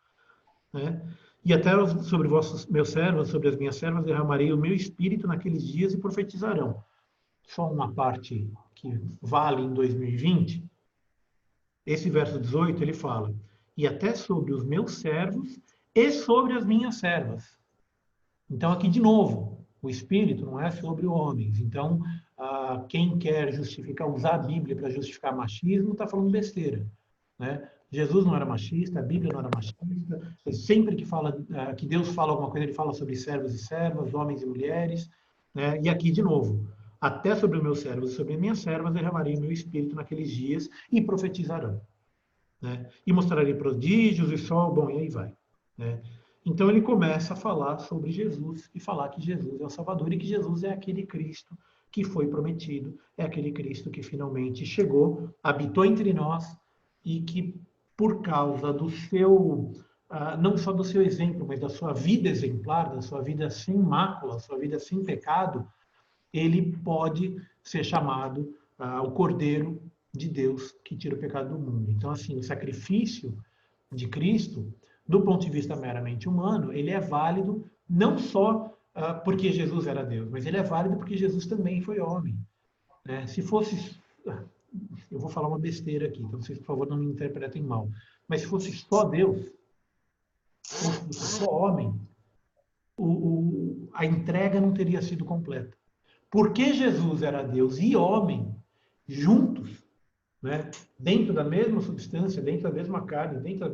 Né? E até sobre meus servos, sobre as minhas servas, derramarei o meu espírito naqueles dias e profetizarão. Só uma parte que vale em 2020. Esse verso 18, ele fala, e até sobre os meus servos e sobre as minhas servas. Então, aqui de novo, o espírito não é sobre homens. Então, quem quer justificar, usar a Bíblia para justificar machismo, está falando besteira. Né? Jesus não era machista, a Bíblia não era machista. Sempre que Deus fala alguma coisa, ele fala sobre servos e servas, homens e mulheres. Né? E aqui, de novo, até sobre os meus servos e sobre as minhas servas, derramarei meu espírito naqueles dias e profetizarão. Né? E mostrarei prodígios e sol, bom, e aí vai. Né? Então ele começa a falar sobre Jesus e falar que Jesus é o Salvador e que Jesus é aquele Cristo que foi prometido, é aquele Cristo que finalmente chegou, habitou entre nós e que por causa do seu, não só do seu exemplo, mas da sua vida exemplar, da sua vida sem mácula, sua vida sem pecado, ele pode ser chamado o Cordeiro de Deus que tira o pecado do mundo. Então, assim, o sacrifício de Cristo, do ponto de vista meramente humano, ele é válido não só porque Jesus era Deus, mas ele é válido porque Jesus também foi homem. Né? Se fosse... Eu vou falar uma besteira aqui, então vocês, por favor, não me interpretem mal. Mas se fosse só Deus, ou se fosse só homem, a entrega não teria sido completa. Porque Jesus era Deus e homem, juntos, né? Dentro da mesma substância, dentro da mesma carne, dentro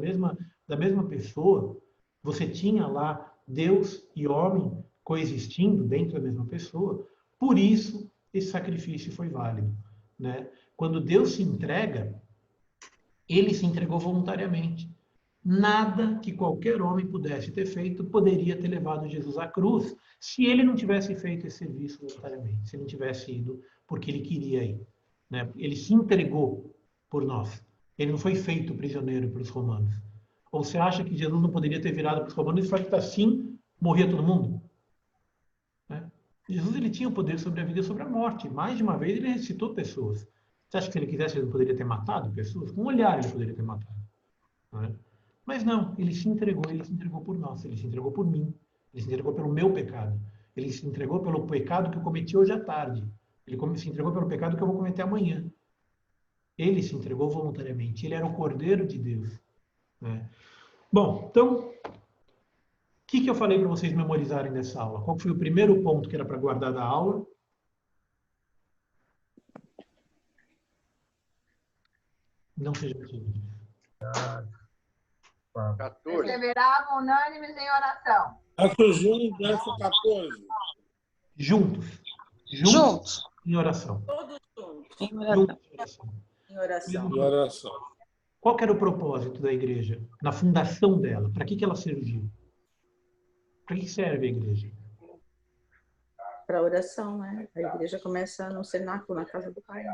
da mesma pessoa, você tinha lá Deus e homem coexistindo dentro da mesma pessoa. Por isso, esse sacrifício foi válido. Né? Quando Deus se entrega, ele se entregou voluntariamente. Nada que qualquer homem pudesse ter feito poderia ter levado Jesus à cruz se ele não tivesse feito esse serviço voluntariamente, se ele não tivesse ido porque ele queria ir. Né? Ele se entregou por nós. Ele não foi feito prisioneiro pelos romanos. Ou você acha que Jesus não poderia ter virado para os romanos e falado que assim morria todo mundo? Né? Jesus, ele tinha o poder sobre a vida e sobre a morte. Mais de uma vez ele ressuscitou pessoas. Você acha que se ele quisesse, ele não poderia ter matado pessoas? Com um olhar ele poderia ter matado. Né? Mas não, ele se entregou por nós, ele se entregou por mim, ele se entregou pelo meu pecado, ele se entregou pelo pecado que eu cometi hoje à tarde, ele se entregou pelo pecado que eu vou cometer amanhã. Ele se entregou voluntariamente, ele era o Cordeiro de Deus. Né? Bom, então, o que eu falei para vocês memorizarem dessa aula? Qual foi o primeiro ponto que era para guardar da aula? Não seja tímido. 14. Perseveravam unânimes em oração. Atos 1, verso 14. Juntos. Em oração. Todos juntos. Em oração. Em oração. Em oração. Qual que era o propósito da igreja? Na fundação dela. Para que ela serviu? Para que serve a igreja? Para oração, né? A igreja começa no cenáculo, na casa do Pai.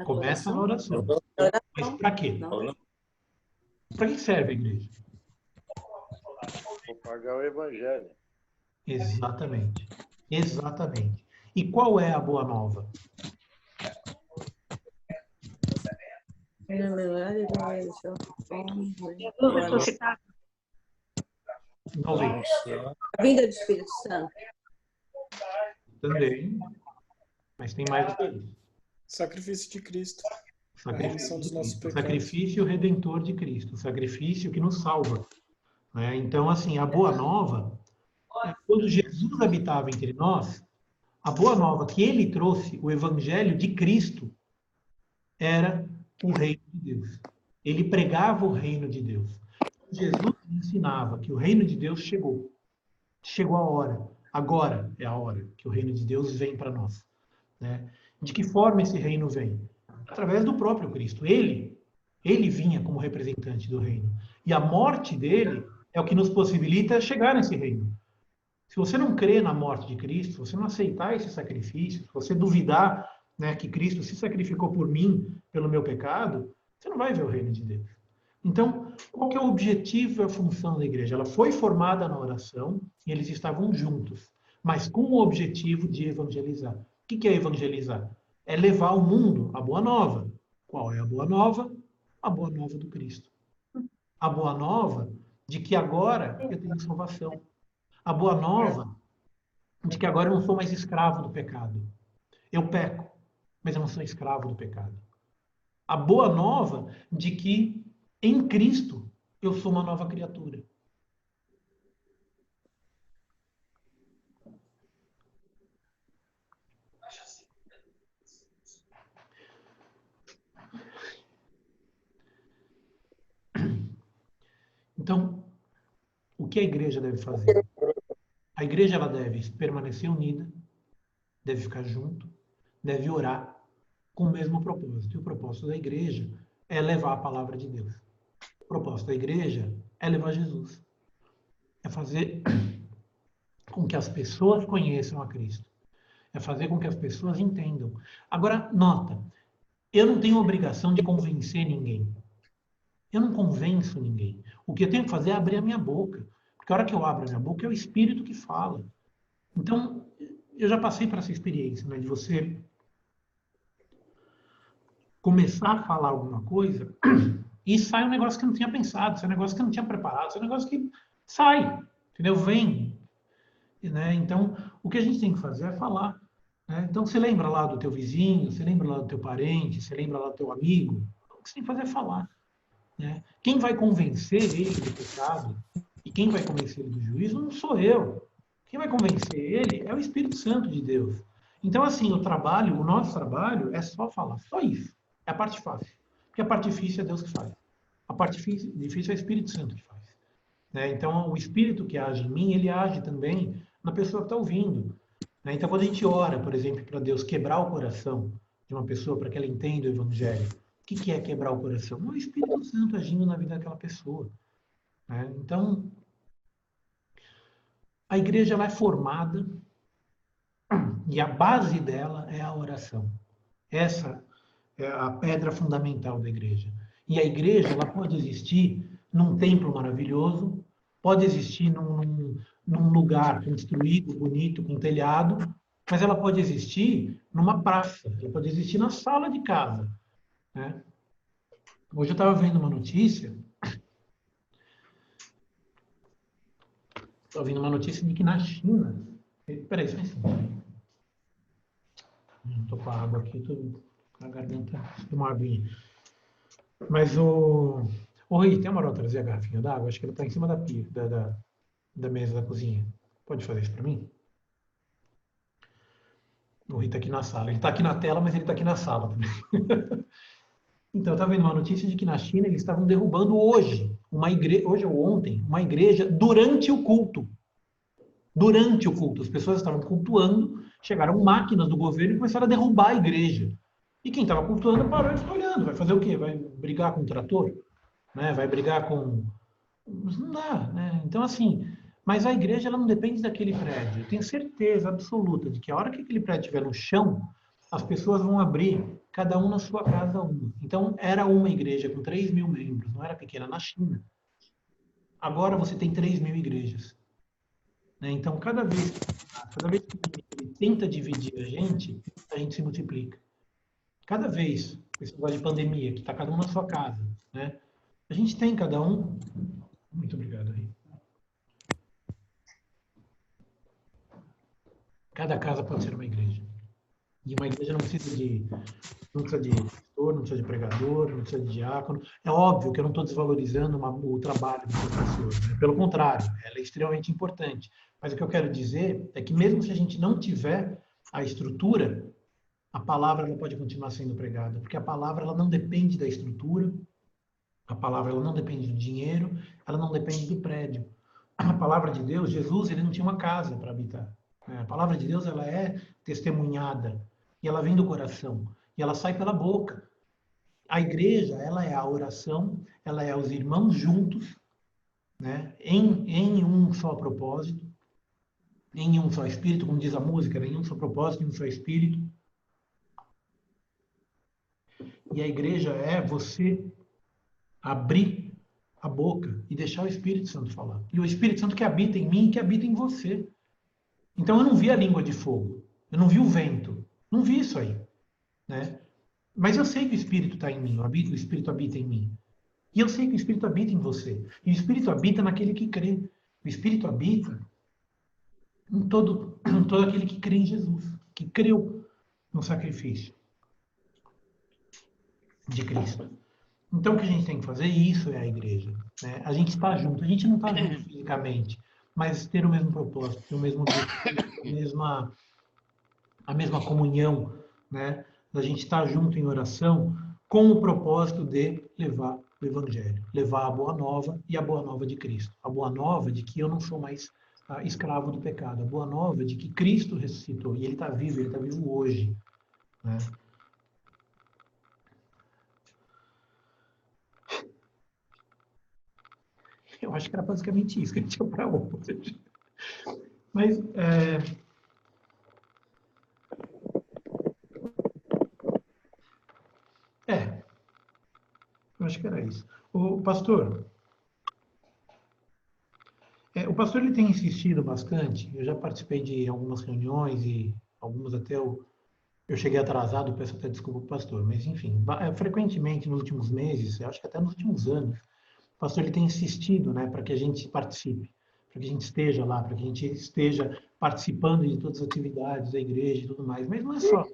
Começa na oração. Mas para quê? Para que serve a igreja? Propagar o evangelho. Exatamente. Exatamente. E qual é a boa nova? Não vem. A vinda do Espírito Santo. Também. Mas tem mais do que isso. Sacrifício de Cristo. Sacrifício dos nossos pecados. Sacrifício redentor de Cristo. O sacrifício que nos salva. Né? Então, assim, a boa nova, quando Jesus habitava entre nós, a boa nova que ele trouxe, o evangelho de Cristo, era o reino de Deus. Ele pregava o reino de Deus. Jesus ensinava que o reino de Deus chegou. Chegou a hora. Agora é a hora que o reino de Deus vem para nós. Né? De que forma esse reino vem? Através do próprio Cristo. Ele vinha como representante do reino. E a morte dele é o que nos possibilita chegar nesse reino. Se você não crê na morte de Cristo, se você não aceitar esse sacrifício, se você duvidar, né, que Cristo se sacrificou por mim, pelo meu pecado, você não vai ver o reino de Deus. Então, qual que é o objetivo e a função da igreja? Ela foi formada na oração e eles estavam juntos, mas com o objetivo de evangelizar. O que é evangelizar? É levar ao mundo a boa nova. Qual é a boa nova? A boa nova do Cristo. A boa nova de que agora eu tenho salvação. A boa nova de que agora eu não sou mais escravo do pecado. Eu peco, mas eu não sou escravo do pecado. A boa nova de que em Cristo eu sou uma nova criatura. Então, o que a igreja deve fazer? A igreja ela deve permanecer unida, deve ficar junto, deve orar com o mesmo propósito. E o propósito da igreja é levar a palavra de Deus. O propósito da igreja é levar Jesus. É fazer com que as pessoas conheçam a Cristo. É fazer com que as pessoas entendam. Agora, nota, eu não tenho obrigação de convencer ninguém. Eu não convenço ninguém. O que eu tenho que fazer é abrir a minha boca. Porque a hora que eu abro a minha boca é o Espírito que fala. Então, eu já passei por essa experiência, né, de você começar a falar alguma coisa e sai um negócio que eu não tinha pensado, sai um negócio que eu não tinha preparado, sai um negócio que sai, entendeu? Vem. Né? Então, o que a gente tem que fazer é falar. Né? Então, você lembra lá do teu vizinho, você lembra lá do teu parente, você lembra lá do teu amigo, o que você tem que fazer é falar. Né? Quem vai convencer ele do pecado e quem vai convencer ele do juízo não sou eu. Quem vai convencer ele é o Espírito Santo de Deus. Então, assim, o nosso trabalho é só falar, só isso. É a parte fácil. Porque a parte difícil é Deus que faz. A parte difícil é o Espírito Santo que faz. Né? Então, o Espírito que age em mim, ele age também na pessoa que está ouvindo. Né? Então, quando a gente ora, por exemplo, para Deus quebrar o coração de uma pessoa para que ela entenda o Evangelho, o que é quebrar o coração? É o Espírito Santo agindo na vida daquela pessoa. Né? Então, a igreja ela é formada e a base dela é a oração. Essa é a pedra fundamental da igreja. E a igreja ela pode existir num templo maravilhoso, pode existir num lugar construído, bonito, com telhado, mas ela pode existir numa praça, ela pode existir na sala de casa. Né? Hoje eu estava vendo uma notícia, de que na China... Peraí, só um instante. Estou com a água aqui, estou com a garganta, uma aguinha. Mas o Rui, tem uma hora trazer a garrafinha d'água? Acho que ela está em cima da pia, da mesa da cozinha. Pode fazer isso para mim? O Rui está aqui na sala. Ele está aqui na tela, mas ele está aqui na sala também. Então, eu estava vendo uma notícia de que na China eles estavam derrubando hoje ou ontem, uma igreja durante o culto. Durante o culto. As pessoas estavam cultuando, chegaram máquinas do governo e começaram a derrubar a igreja. E quem estava cultuando parou e ficou olhando. Vai fazer o quê? Vai brigar com o trator? Né? Vai brigar com... Não dá, né? Então, assim... Mas a igreja ela não depende daquele prédio. Eu tenho certeza absoluta de que a hora que aquele prédio estiver no chão, as pessoas vão abrir, cada um na sua casa uma. Então, era uma igreja com 3.000 membros, não era pequena, na China. Agora você tem 3.000 igrejas. Né? Então, cada vez que ele tenta dividir a gente se multiplica. Cada vez, esse negócio de pandemia, que está cada um na sua casa, né? A gente tem cada um... Muito obrigado aí. Cada casa pode ser uma igreja. E uma igreja não precisa de pastor, não precisa de pregador, não precisa de diácono. É óbvio que eu não estou desvalorizando o trabalho do professor. Né? Pelo contrário, ela é extremamente importante. Mas o que eu quero dizer é que mesmo se a gente não tiver a estrutura, a palavra ela pode continuar sendo pregada. Porque a palavra ela não depende da estrutura, A palavra ela não depende do dinheiro, ela não depende do prédio. A palavra de Deus, Jesus, ele não tinha uma casa para habitar. A palavra de Deus, ela é testemunhada, e ela vem do coração, e ela sai pela boca. A igreja, ela é a oração, ela é os irmãos juntos, né, em um só propósito, em um só espírito, como diz a música, né, em um só propósito, em um só espírito. E a igreja é você abrir a boca e deixar o Espírito Santo falar. E o Espírito Santo que habita em mim, que habita em você. Então eu não vi a língua de fogo, eu não vi o vento, não vi isso aí, né? Mas eu sei que o Espírito está em mim, o Espírito habita em mim. E eu sei que o Espírito habita em você. E o Espírito habita naquele que crê. O Espírito habita em todo aquele que crê em Jesus, que creu no sacrifício de Cristo. Então, o que a gente tem que fazer, isso é a igreja, né? A gente está junto, a gente não está junto fisicamente, mas ter o mesmo propósito, ter o mesmo objetivo, a mesma comunhão, né? Da gente estar junto em oração com o propósito de levar o Evangelho, levar a Boa Nova e a Boa Nova de Cristo. A Boa Nova de que eu não sou mais escravo do pecado. A Boa Nova de que Cristo ressuscitou e Ele está vivo hoje, né? Eu acho que era basicamente isso que a gente tinha para hoje. Mas, eu acho que era isso. O pastor ele tem insistido bastante. Eu já participei de algumas reuniões e algumas até eu cheguei atrasado, peço até desculpa para o pastor. Mas, enfim, frequentemente nos últimos meses, eu acho que até nos últimos anos, o pastor ele tem insistido, né, para que a gente participe, para que a gente esteja lá, para que a gente esteja participando de todas as atividades da igreja e tudo mais. Mas não é só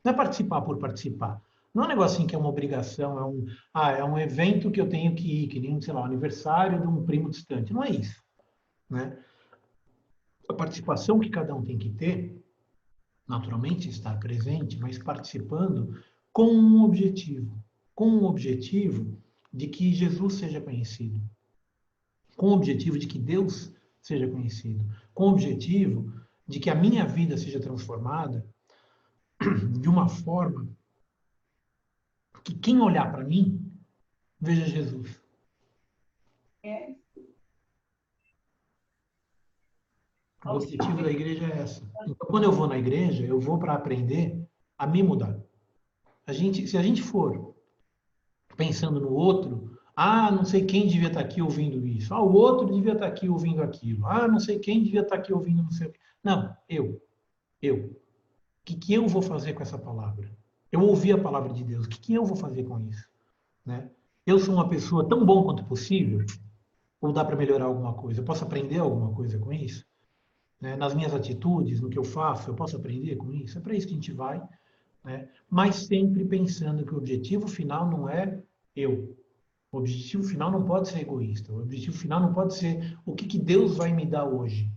não é participar por participar. Não é um negocinho que é uma obrigação, é um evento que eu tenho que ir, que nem, sei lá, o aniversário de um primo distante. Não é isso, né? A participação que cada um tem que ter, naturalmente estar presente, mas participando com um objetivo de que Jesus seja conhecido, com o objetivo de que Deus seja conhecido, com o objetivo de que a minha vida seja transformada de uma forma que quem olhar para mim veja Jesus. O objetivo da igreja é essa. Então, quando eu vou na igreja, eu vou para aprender a me mudar. Se a gente for pensando no outro, não sei quem devia estar aqui ouvindo isso. O outro devia estar aqui ouvindo aquilo. Não sei quem devia estar aqui ouvindo não sei o quê. Não, eu. O que eu vou fazer com essa palavra? Eu ouvi a palavra de Deus. O que eu vou fazer com isso? Né? Eu sou uma pessoa tão bom quanto possível? Ou dá para melhorar alguma coisa? Eu posso aprender alguma coisa com isso? Né? Nas minhas atitudes, no que eu faço, eu posso aprender com isso? É para isso que a gente vai. Né? Mas sempre pensando que o objetivo final não é eu. O objetivo final não pode ser egoísta. O objetivo final não pode ser o que Deus vai me dar hoje.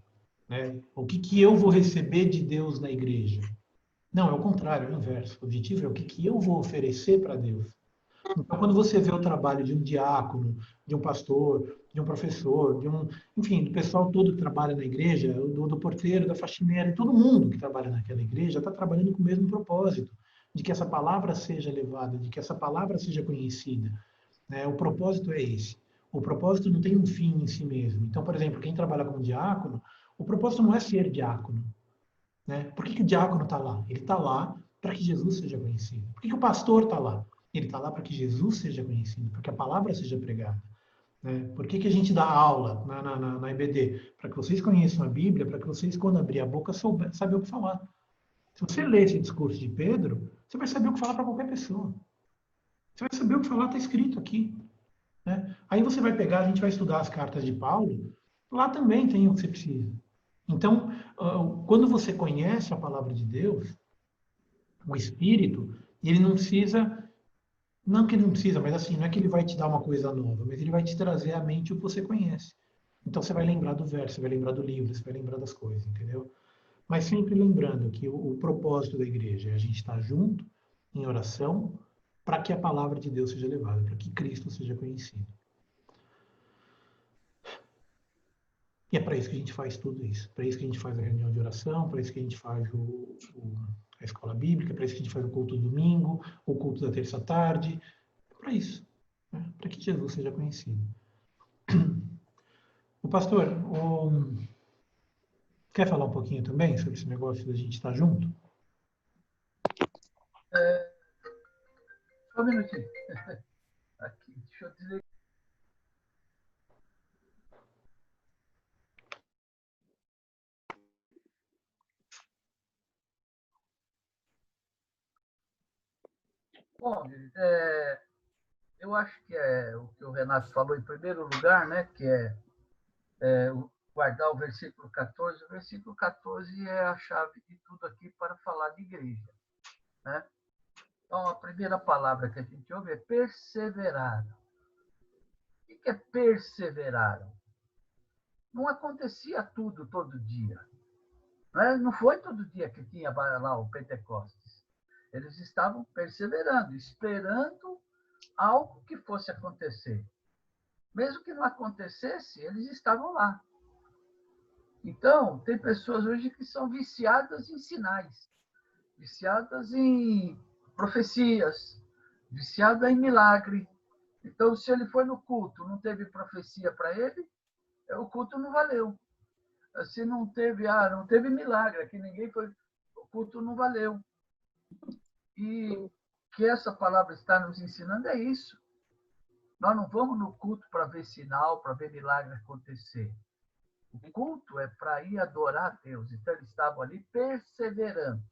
Né? O que eu vou receber de Deus na igreja. Não, é o contrário, é o inverso. O objetivo é o que eu vou oferecer para Deus. Então, quando você vê o trabalho de um diácono, de um pastor, de um professor, enfim, do pessoal todo que trabalha na igreja, do porteiro, da faxineira, todo mundo que trabalha naquela igreja está trabalhando com o mesmo propósito, de que essa palavra seja levada, de que essa palavra seja conhecida. Né? O propósito é esse. O propósito não tem um fim em si mesmo. Então, por exemplo, quem trabalha como diácono, o propósito não é ser diácono. Né? Por que o diácono está lá? Ele está lá para que Jesus seja conhecido. Por que o pastor está lá? Ele está lá para que Jesus seja conhecido, para que a palavra seja pregada. Né? Por que a gente dá aula na EBD? Para que vocês conheçam a Bíblia, para que vocês, quando abrir a boca, saibam o que falar. Se você ler esse discurso de Pedro, você vai saber o que falar para qualquer pessoa. Você vai saber o que falar, está escrito aqui. Né? Aí você vai pegar, a gente vai estudar as cartas de Paulo, lá também tem o que você precisa. Então, quando você conhece a palavra de Deus, o Espírito, ele não precisa, não que ele não precisa, mas assim, não é que ele vai te dar uma coisa nova, mas ele vai te trazer à mente o que você conhece. Então você vai lembrar do verso, você vai lembrar do livro, você vai lembrar das coisas, entendeu? Mas sempre lembrando que o propósito da igreja é a gente estar junto, em oração, para que a palavra de Deus seja levada, para que Cristo seja conhecido. E é para isso que a gente faz tudo isso. Para isso que a gente faz a reunião de oração, para isso que a gente faz a escola bíblica, para isso que a gente faz o culto do domingo, o culto da terça-tarde. É para isso. Né? Para que Jesus seja conhecido. O pastor, quer falar um pouquinho também sobre esse negócio da gente estar junto? Só um minutinho. Aqui, deixa eu desligar. Bom, eu acho que é o que o Renato falou em primeiro lugar, né, que é guardar o versículo 14. O versículo 14 é a chave de tudo aqui para falar de igreja. Né? Então, a primeira palavra que a gente ouve é perseverar. O que é perseverar? Não acontecia tudo todo dia. Não foi todo dia que tinha lá o Pentecostes. Eles estavam perseverando, esperando algo que fosse acontecer. Mesmo que não acontecesse, eles estavam lá. Então, tem pessoas hoje que são viciadas em sinais, viciadas em profecias, viciadas em milagre. Então, se ele foi no culto, não teve profecia para ele, o culto não valeu. Se não teve milagre, que ninguém foi, o culto não valeu. E que essa palavra está nos ensinando é isso. Nós não vamos no culto para ver sinal, para ver milagre acontecer. O culto é para ir adorar a Deus. Então, eles estavam ali perseverando.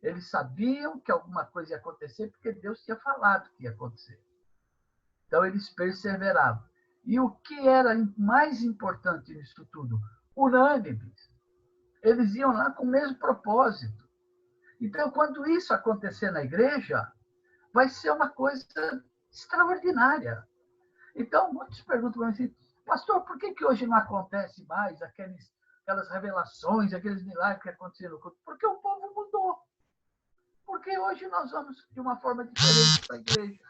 Eles sabiam que alguma coisa ia acontecer porque Deus tinha falado que ia acontecer. Então, eles perseveravam. E o que era mais importante nisso tudo? Unânimes. Eles iam lá com o mesmo propósito. Então, quando isso acontecer na igreja, vai ser uma coisa extraordinária. Então, muitos perguntam para mim assim, pastor, por que hoje não acontece mais aquelas revelações, aqueles milagres que aconteceram no culto? Porque o povo mudou. Porque hoje nós vamos de uma forma diferente para a igreja.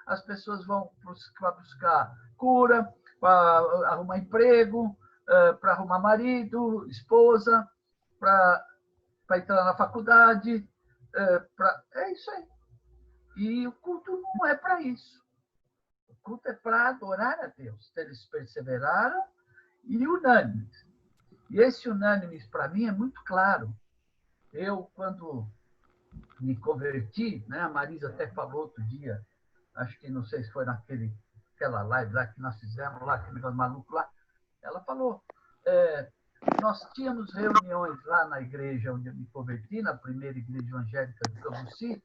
As pessoas vão para buscar cura, para arrumar emprego, para arrumar marido, esposa, para entrar na faculdade. É isso aí. E o culto não é para isso. O culto é para adorar a Deus. Então, eles perseveraram e unânimes. E esse unânimes, para mim, é muito claro. Eu, quando me converti, né, a Marisa até falou outro dia, acho que não sei se foi naquela live lá que nós fizemos, lá, aquele negócio maluco lá, ela falou, nós tínhamos reuniões lá na igreja onde eu me converti, na primeira igreja evangélica de Cambuci,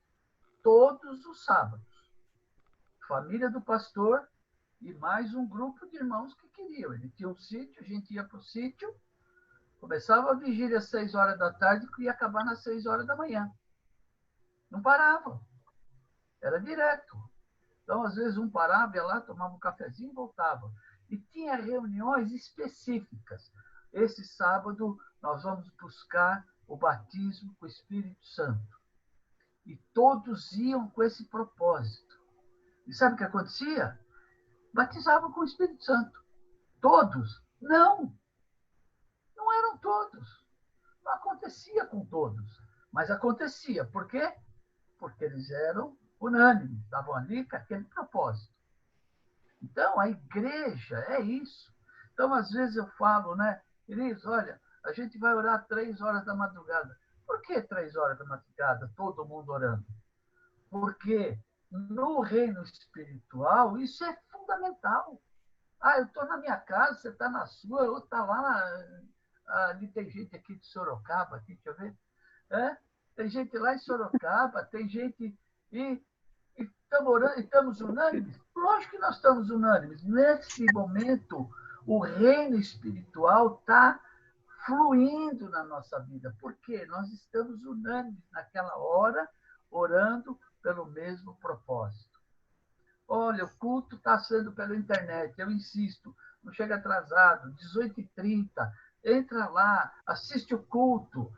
todos os sábados. Família do pastor e mais um grupo de irmãos que queriam. Ele tinha um sítio, a gente ia para o sítio, começava a vigília às 6 horas da tarde e ia acabar às 6 horas da manhã. Não parava. Era direto. Então, às vezes, um parava, ia lá, tomava um cafezinho e voltava. E tinha reuniões específicas. Esse sábado, nós vamos buscar o batismo com o Espírito Santo. E todos iam com esse propósito. E sabe o que acontecia? Batizavam com o Espírito Santo. Todos? Não. Não eram todos. Não acontecia com todos. Mas acontecia. Por quê? Porque eles eram unânimes. Estavam ali com aquele propósito. Então, a igreja é isso. Então, às vezes eu falo, né? Queridos, olha, a gente vai orar 3 horas da madrugada. Por que 3 horas da madrugada? Todo mundo orando. Porque no reino espiritual, isso é fundamental. Eu estou na minha casa, você está na sua, eu estou lá, ali tem gente aqui de Sorocaba, aqui, deixa eu ver. Tem gente lá em Sorocaba, tem gente... E estamos orando, estamos unânimes? Lógico que nós estamos unânimes. Nesse momento, o reino espiritual está fluindo na nossa vida. Por quê? Nós estamos unânimes naquela hora, orando pelo mesmo propósito. Olha, o culto está sendo pela internet, eu insisto, não chega atrasado, 18h30, entra lá, assiste o culto.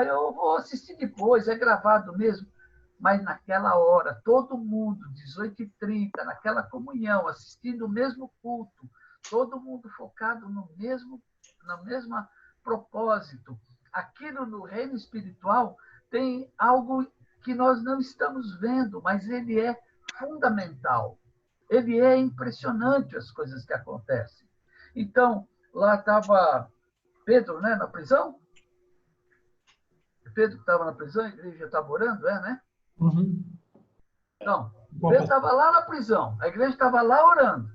Eu vou assistir depois, é gravado mesmo. mas naquela hora, todo mundo, 18h30, naquela comunhão, assistindo o mesmo culto, todo mundo focado no mesmo propósito. Aquilo no reino espiritual tem algo que nós não estamos vendo, mas ele é fundamental. Ele é impressionante as coisas que acontecem. Então, lá estava Pedro, né, na prisão? Pedro estava na prisão, a igreja estava orando, né? Uhum. Não, Pedro estava lá na prisão, a igreja estava lá orando.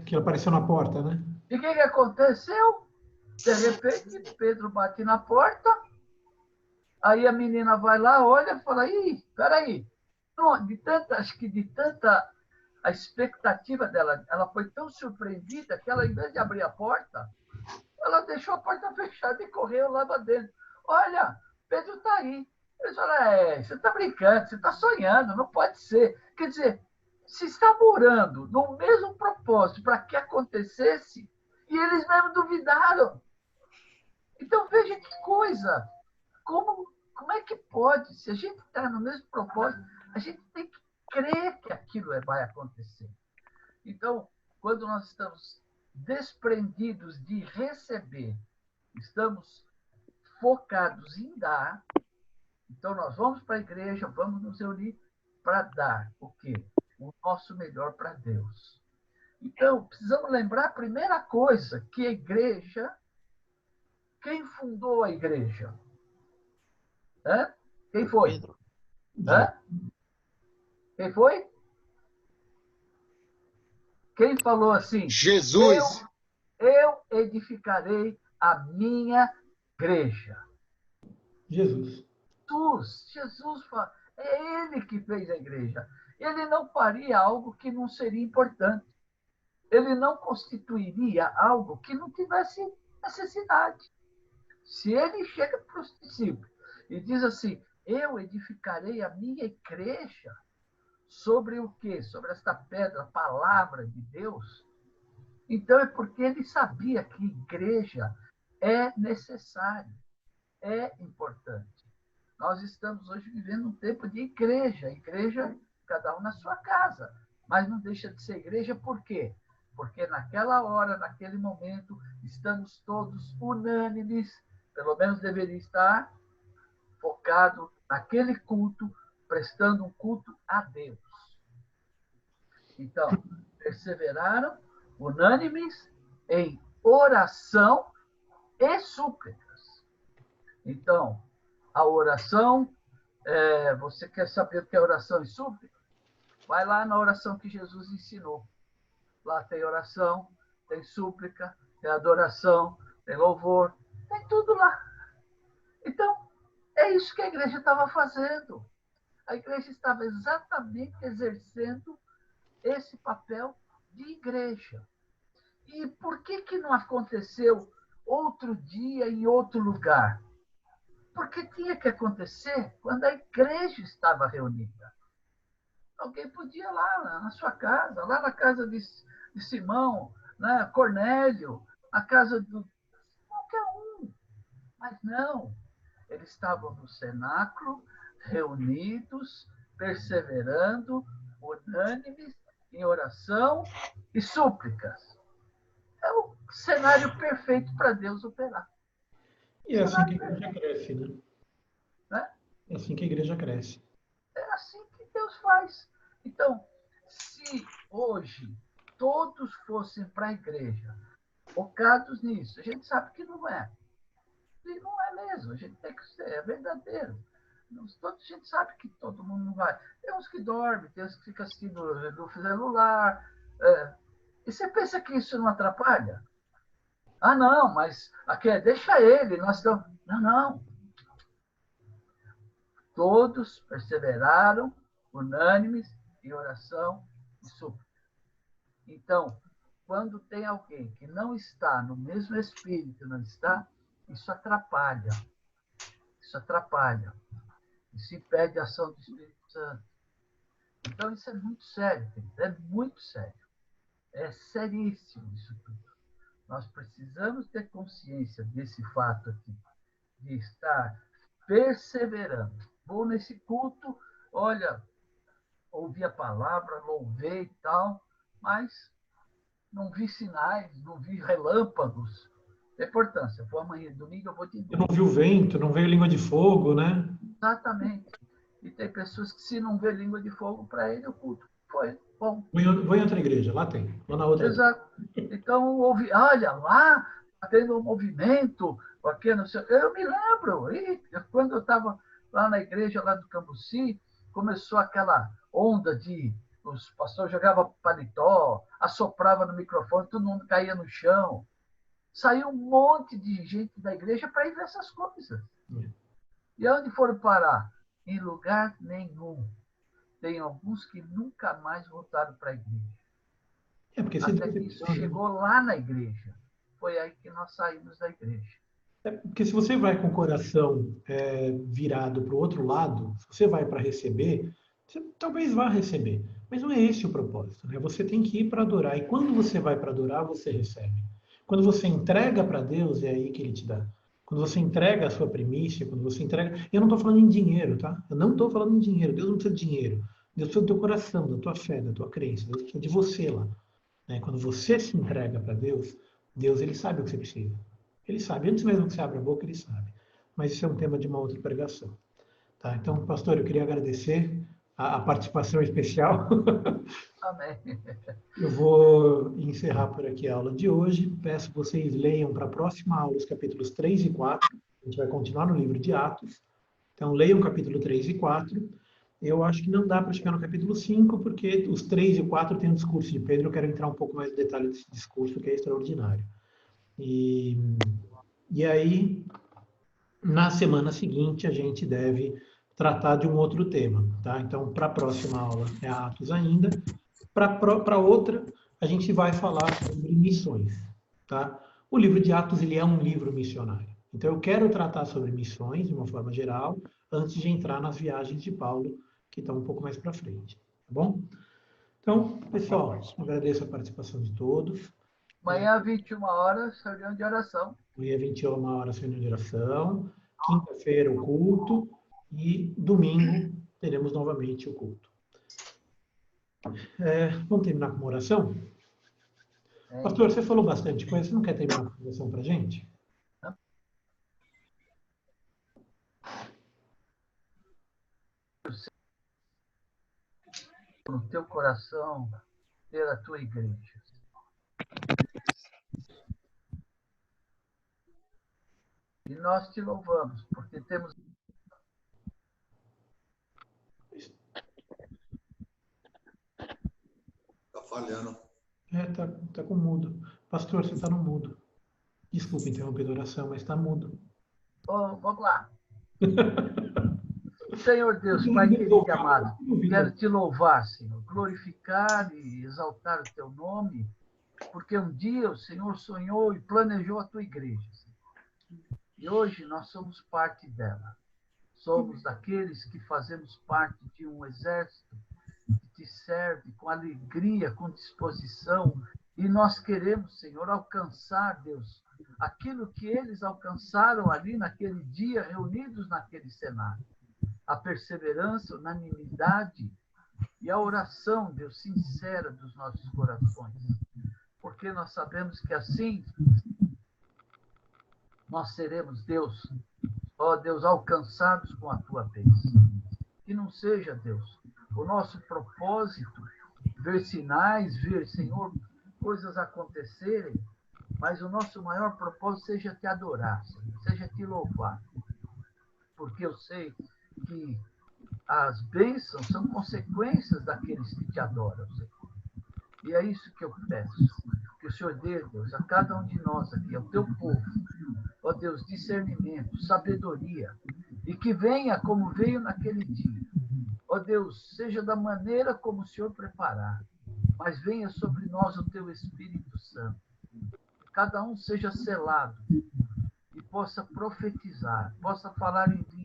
Que apareceu na porta, né? E o que aconteceu? De repente, Pedro bate na porta, aí a menina vai lá, olha e fala, ih, peraí. Acho que de tanta a expectativa dela, ela foi tão surpreendida que ela, em vez de abrir a porta, ela deixou a porta fechada e correu lá para dentro. Olha, Pedro está aí. Eles falaram, você está brincando, você está sonhando, não pode ser. Quer dizer, se está morando no mesmo propósito para que acontecesse, e eles mesmo duvidaram. Então, veja que coisa. Como é que pode? Se a gente está no mesmo propósito, a gente tem que crer que aquilo vai acontecer. Então, quando nós estamos desprendidos de receber, estamos focados em dar, então nós vamos para a igreja, vamos nos reunir para dar o quê? O nosso melhor para Deus. Então, precisamos lembrar a primeira coisa, que a igreja, quem fundou a igreja? Quem foi? Pedro. Quem foi? Quem falou assim? Jesus. Eu edificarei a minha igreja. Jesus. Jesus é ele que fez a igreja. Ele não faria algo que não seria importante. Ele não constituiria algo que não tivesse necessidade. Se ele chega para os discípulos e diz assim, eu edificarei a minha igreja sobre o quê? Sobre esta pedra, a palavra de Deus. Então é porque ele sabia que igreja é necessário, é importante. Nós estamos hoje vivendo um tempo de igreja, cada um na sua casa, mas não deixa de ser igreja por quê? Porque naquela hora, naquele momento, estamos todos unânimes, pelo menos deveria estar focado naquele culto, prestando um culto a Deus. Então, perseveraram unânimes em oração e súplicas. Então, a oração, você quer saber o que é oração e súplica? Vai lá na oração que Jesus ensinou. Lá tem oração, tem súplica, tem adoração, tem louvor, tem tudo lá. Então, é isso que a igreja estava fazendo. A igreja estava exatamente exercendo esse papel de igreja. E por que não aconteceu outro dia em outro lugar? Porque tinha que acontecer quando a igreja estava reunida. Alguém podia ir lá na sua casa, lá na casa de Simão, né? Cornélio, na casa do qualquer um. Mas não, eles estavam no cenáculo, reunidos, perseverando, unânimes, em oração e súplicas. É o cenário perfeito para Deus operar. E é assim que a igreja cresce, né? É assim que a igreja cresce. É assim que Deus faz. Então, se hoje todos fossem para a igreja, focados nisso, a gente sabe que não é. E não é mesmo, a gente tem que ser, é verdadeiro. A gente sabe que todo mundo não vai. Tem uns que dormem, tem uns que ficam assistindo no celular. E você pensa que isso não atrapalha? Ah, não, mas aqui deixa ele, nós estamos. Não. Todos perseveraram, unânimes, em oração e súplica. Então, quando tem alguém que não está no mesmo espírito, não está, isso atrapalha. Isso atrapalha. Isso impede a ação do Espírito Santo. Então, isso é muito sério, é muito sério. É seríssimo isso tudo. Nós precisamos ter consciência desse fato aqui, de estar perseverando. Vou nesse culto, olha, ouvi a palavra, louvei e tal, mas não vi sinais, não vi relâmpagos. A importância, foi amanhã, domingo eu vou te Eu não vi o vento, não veio língua de fogo, né? Exatamente. E tem pessoas que, se não vê língua de fogo, para ele o culto foi bom. Vou em outra igreja, lá tem. Lá na outra. Exato. Então, olha, lá está tendo um movimento, aqui, não sei, eu me lembro, quando eu estava lá na igreja lá do Cambuci, começou aquela onda de os pastores jogavam paletó, assoprava no microfone, todo mundo caía no chão. Saiu um monte de gente da igreja para ir ver essas coisas. E onde foram parar? Em lugar nenhum. Tem alguns que nunca mais voltaram para a igreja. Porque até que isso chegou lá na igreja. Foi aí que nós saímos da igreja. Porque se você vai com o coração virado para o outro lado, se você vai para receber, você talvez vá receber. Mas não é esse o propósito, né? Você tem que ir para adorar. E quando você vai para adorar, você recebe. Quando você entrega para Deus, é aí que Ele te dá. Quando você entrega a sua primícia, quando você entrega... Eu não estou falando em dinheiro, tá? Eu não estou falando em dinheiro. Deus não precisa de dinheiro. Deus precisa do teu coração, da tua fé, da tua crença. Deus precisa de você lá. Né? Quando você se entrega para Deus, Deus, Ele sabe o que você precisa. Ele sabe. Antes mesmo que você abra a boca, Ele sabe. Mas isso é um tema de uma outra pregação. Tá? Então, pastor, eu queria agradecer a participação especial. Amém. Eu vou encerrar por aqui a aula de hoje. Peço que vocês leiam para a próxima aula os capítulos 3 e 4. A gente vai continuar no livro de Atos. Então, leiam o capítulo 3 e 4. Eu acho que não dá para chegar no capítulo 5, porque os 3 e 4 tem um discurso de Pedro. Eu quero entrar um pouco mais no detalhe desse discurso, que é extraordinário. E aí, na semana seguinte, a gente deve tratar de um outro tema. Tá? Então, para a próxima aula é Atos ainda. Para outra, a gente vai falar sobre missões. Tá? O livro de Atos ele é um livro missionário. Então, eu quero tratar sobre missões, de uma forma geral, antes de entrar nas viagens de Paulo, que estão um pouco mais para frente. Tá bom? Então, pessoal, agradeço a participação de todos. Amanhã, 21 horas, reunião de oração. Amanhã, 21 horas, reunião de oração. Quinta-feira, o culto. E domingo, teremos novamente o culto. Vamos terminar com uma oração? Pastor, você falou bastante coisa. Você não quer terminar com uma oração para a gente? No teu coração, ter a tua igreja. E nós te louvamos, porque temos... Está falhando. Tá com mudo. Pastor, você está no mudo. Desculpe interromper a oração, mas está mudo. Vamos lá. Senhor Deus, Pai querido e amado, quero te louvar, Senhor, glorificar e exaltar o teu nome, porque um dia o Senhor sonhou e planejou a tua igreja. E hoje nós somos parte dela. Somos daqueles que fazemos parte de um exército que te serve com alegria, com disposição, e nós queremos, Senhor, alcançar, Deus, aquilo que eles alcançaram ali naquele dia, reunidos naquele cenário. A perseverança, a unanimidade e a oração, Deus, sincera dos nossos corações. Porque nós sabemos que assim nós seremos, Deus, ó Deus, alcançados com a tua bênção. Que não seja, Deus, o nosso propósito ver sinais, ver, Senhor, coisas acontecerem, mas o nosso maior propósito seja te adorar, Senhor, seja te louvar. Porque eu sei que as bênçãos são consequências daqueles que te adoram, Senhor. E é isso que eu peço, que o Senhor dê, Deus, a cada um de nós aqui, ao teu povo, ó Deus, discernimento, sabedoria, e que venha como veio naquele dia. Ó Deus, seja da maneira como o Senhor preparar, mas venha sobre nós o teu Espírito Santo. Que cada um seja selado e possa profetizar, possa falar em línguas,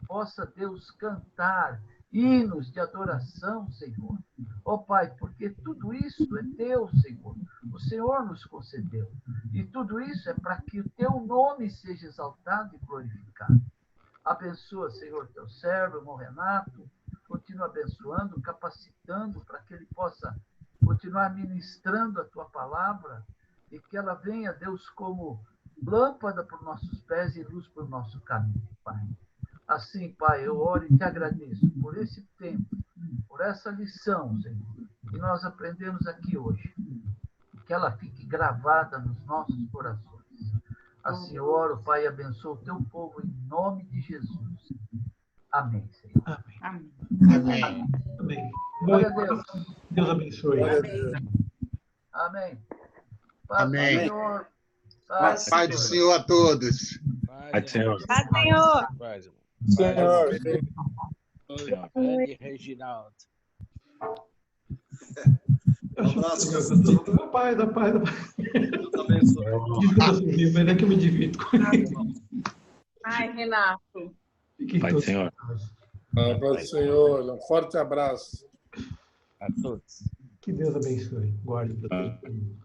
possa, Deus, cantar hinos de adoração, Senhor. Ó Pai, porque tudo isso é teu, Senhor. O Senhor nos concedeu. E tudo isso é para que o teu nome seja exaltado e glorificado. Abençoa, Senhor, teu servo, irmão Renato, continue abençoando, capacitando para que ele possa continuar ministrando a tua palavra e que ela venha, Deus, como lâmpada para os nossos pés e luz para o nosso caminho, Pai. Assim, Pai, eu oro e te agradeço por esse tempo, por essa lição, Senhor, que nós aprendemos aqui hoje. Que ela fique gravada nos nossos corações. Assim eu oro, Pai, e abençoa o teu povo em nome de Jesus. Amém, Senhor. Amém. Amém. Amém. Glória a Deus. Deus abençoe. Amém. Paz do Amém. Senhor. Paz do Senhor a todos. Paz do Senhor. Paz, Senhor. Paz, irmão. Senhor. Grande Reginaldo. Um abraço. Da paz. Mas é que eu me divido com ele. Ai, Renato. Pai do Senhor. Paz do Senhor. Um forte abraço A todos. Que Deus abençoe. Guarde para todos.